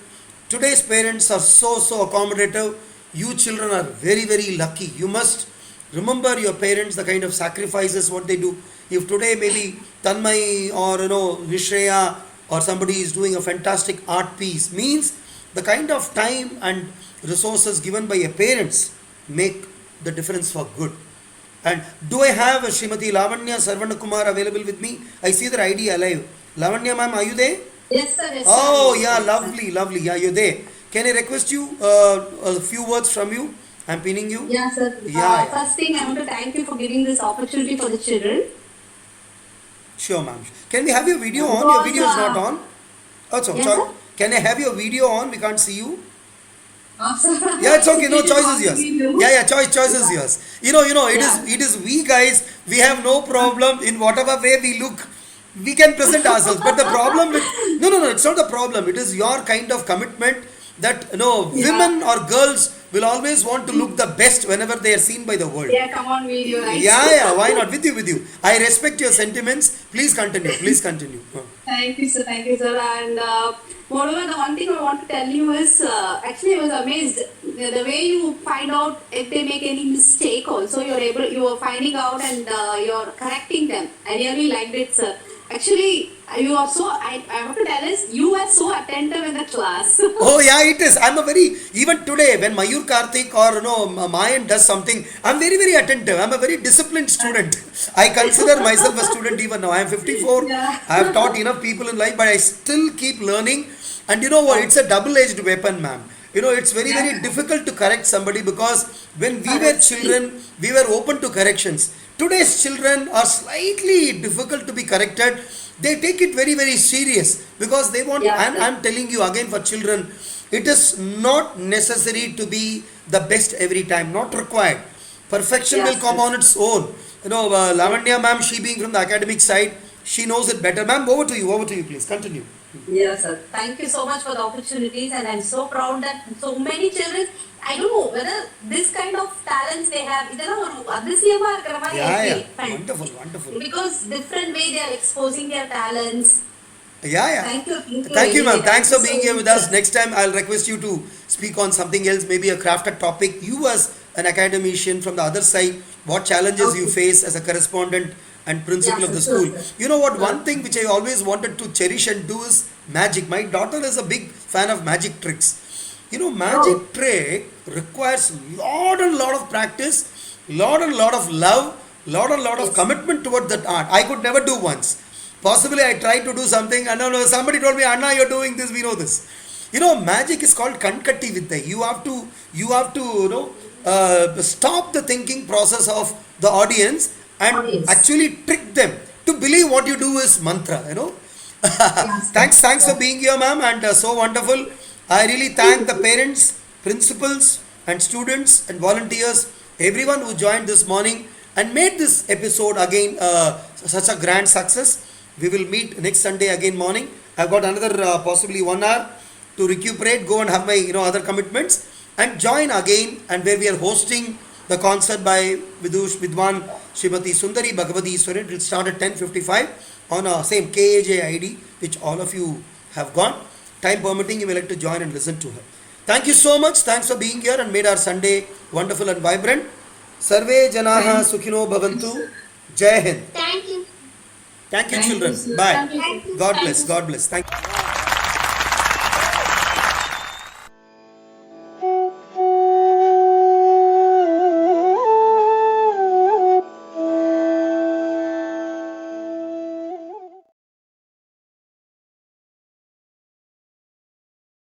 Today's parents are so accommodative. You children are very, very lucky. You must remember your parents, the kind of sacrifices what they do. If today maybe Tanmay or Vishreya or somebody is doing a fantastic art piece, means the kind of time and resources given by your parents make the difference for good. And do I have Srimati Lavanya Saravanakumar available with me? I see the ID alive. Lavanya ma'am, are you there? Yes, sir. Yes, oh, sir. Yeah, lovely. Yeah, you're there. Can I request you a few words from you? I'm pinning you. Yeah, sir. Yeah. First thing, I want to thank you for giving this opportunity for the children. Sure, ma'am. Can we have your video on? Your video is not on. Oh, so, Yes, sorry. sir? Can I have your video on? We can't see you. Sir. Yeah, it's okay. No, choice is yours. Yeah, choice is yours. It is we guys, we have no problem in whatever way we look. We can present ourselves. But the problem with, no, it's not the problem. It is your kind of commitment that, women or girls will always want to look the best whenever they are seen by the world. Yeah, come on video, right? Yeah, why not? With you. I respect your sentiments. Please continue. Thank you, sir. And moreover, the one thing I want to tell you is, actually I was amazed the way you find out if they make any mistake. Also, you are finding out and you're correcting them. I really liked it, sir. Actually, you are so, I have to tell us, you are so attentive in the class. Oh yeah, it is. Even today when Mayur Karthik or Mayan does something, I'm very, very attentive. I'm a very disciplined student. I consider myself a student even now. I am 54. Yeah. I have taught enough people in life, but I still keep learning. And you know what? It's a double-edged weapon, ma'am. It's very, very difficult to correct somebody, because when we were children, we were open to corrections. Today's children are slightly difficult to be corrected. They take it very, very serious, because they want, I'm telling you again, for children, it is not necessary to be the best every time, not required. Perfection will come on its own. Lavanya ma'am, she being from the academic side, she knows it better. Ma'am, over to you, please, continue. Yes, sir. Thank you so much for the opportunities, and I'm so proud that so many children, I don't know whether this kind of talents they have. Yeah, wonderful. Because different way they are exposing their talents. Yeah. Thank you. Thank you, ma'am. Really. Thanks Thank for you being so here with much. us. Next time, I'll request you to speak on something else, maybe a crafted topic. You, as an academician from the other side, what challenges you Okay. face as a correspondent and principal Yeah, of sir. the Sure, school. sir. You know what? Yeah. One thing which I always wanted to cherish and do is magic. My daughter is a big fan of magic tricks. You know, magic Oh, trick requires lot and lot of practice, lot and lot of love, lot and lot of yes. commitment toward that art. I could never do once. Possibly I tried to do something, and no, somebody told me, Anna, you're doing this, we know this. You know, magic is called Kankatti Vidya. You have to, stop the thinking process of the audience and Audience. actually trick them to believe what you do is mantra, Yes, sir. Thanks for Yeah. being here, ma'am, and so wonderful. I really thank the parents, principals, and students and volunteers, everyone who joined this morning and made this episode again such a grand success. We will meet next Sunday again morning. I've got another possibly 1 hour to recuperate, go and have my other commitments, and join again. And where we are hosting the concert by Vidush Vidwan Srimati Sundari Bhagavati Iswaran. It will start at 10:55 on a same KAJ ID, which all of you have got. Time permitting, you will like to join and listen to her. Thank you so much. Thanks for being here and made our Sunday wonderful and vibrant. Sarve Janaha Sukhino Bhavantu. Jai Hind. Thank you. Thank you, Thank you, children. sir. Bye. Thank you, sir. Thank you. God Thank bless. you. God bless. Thank you.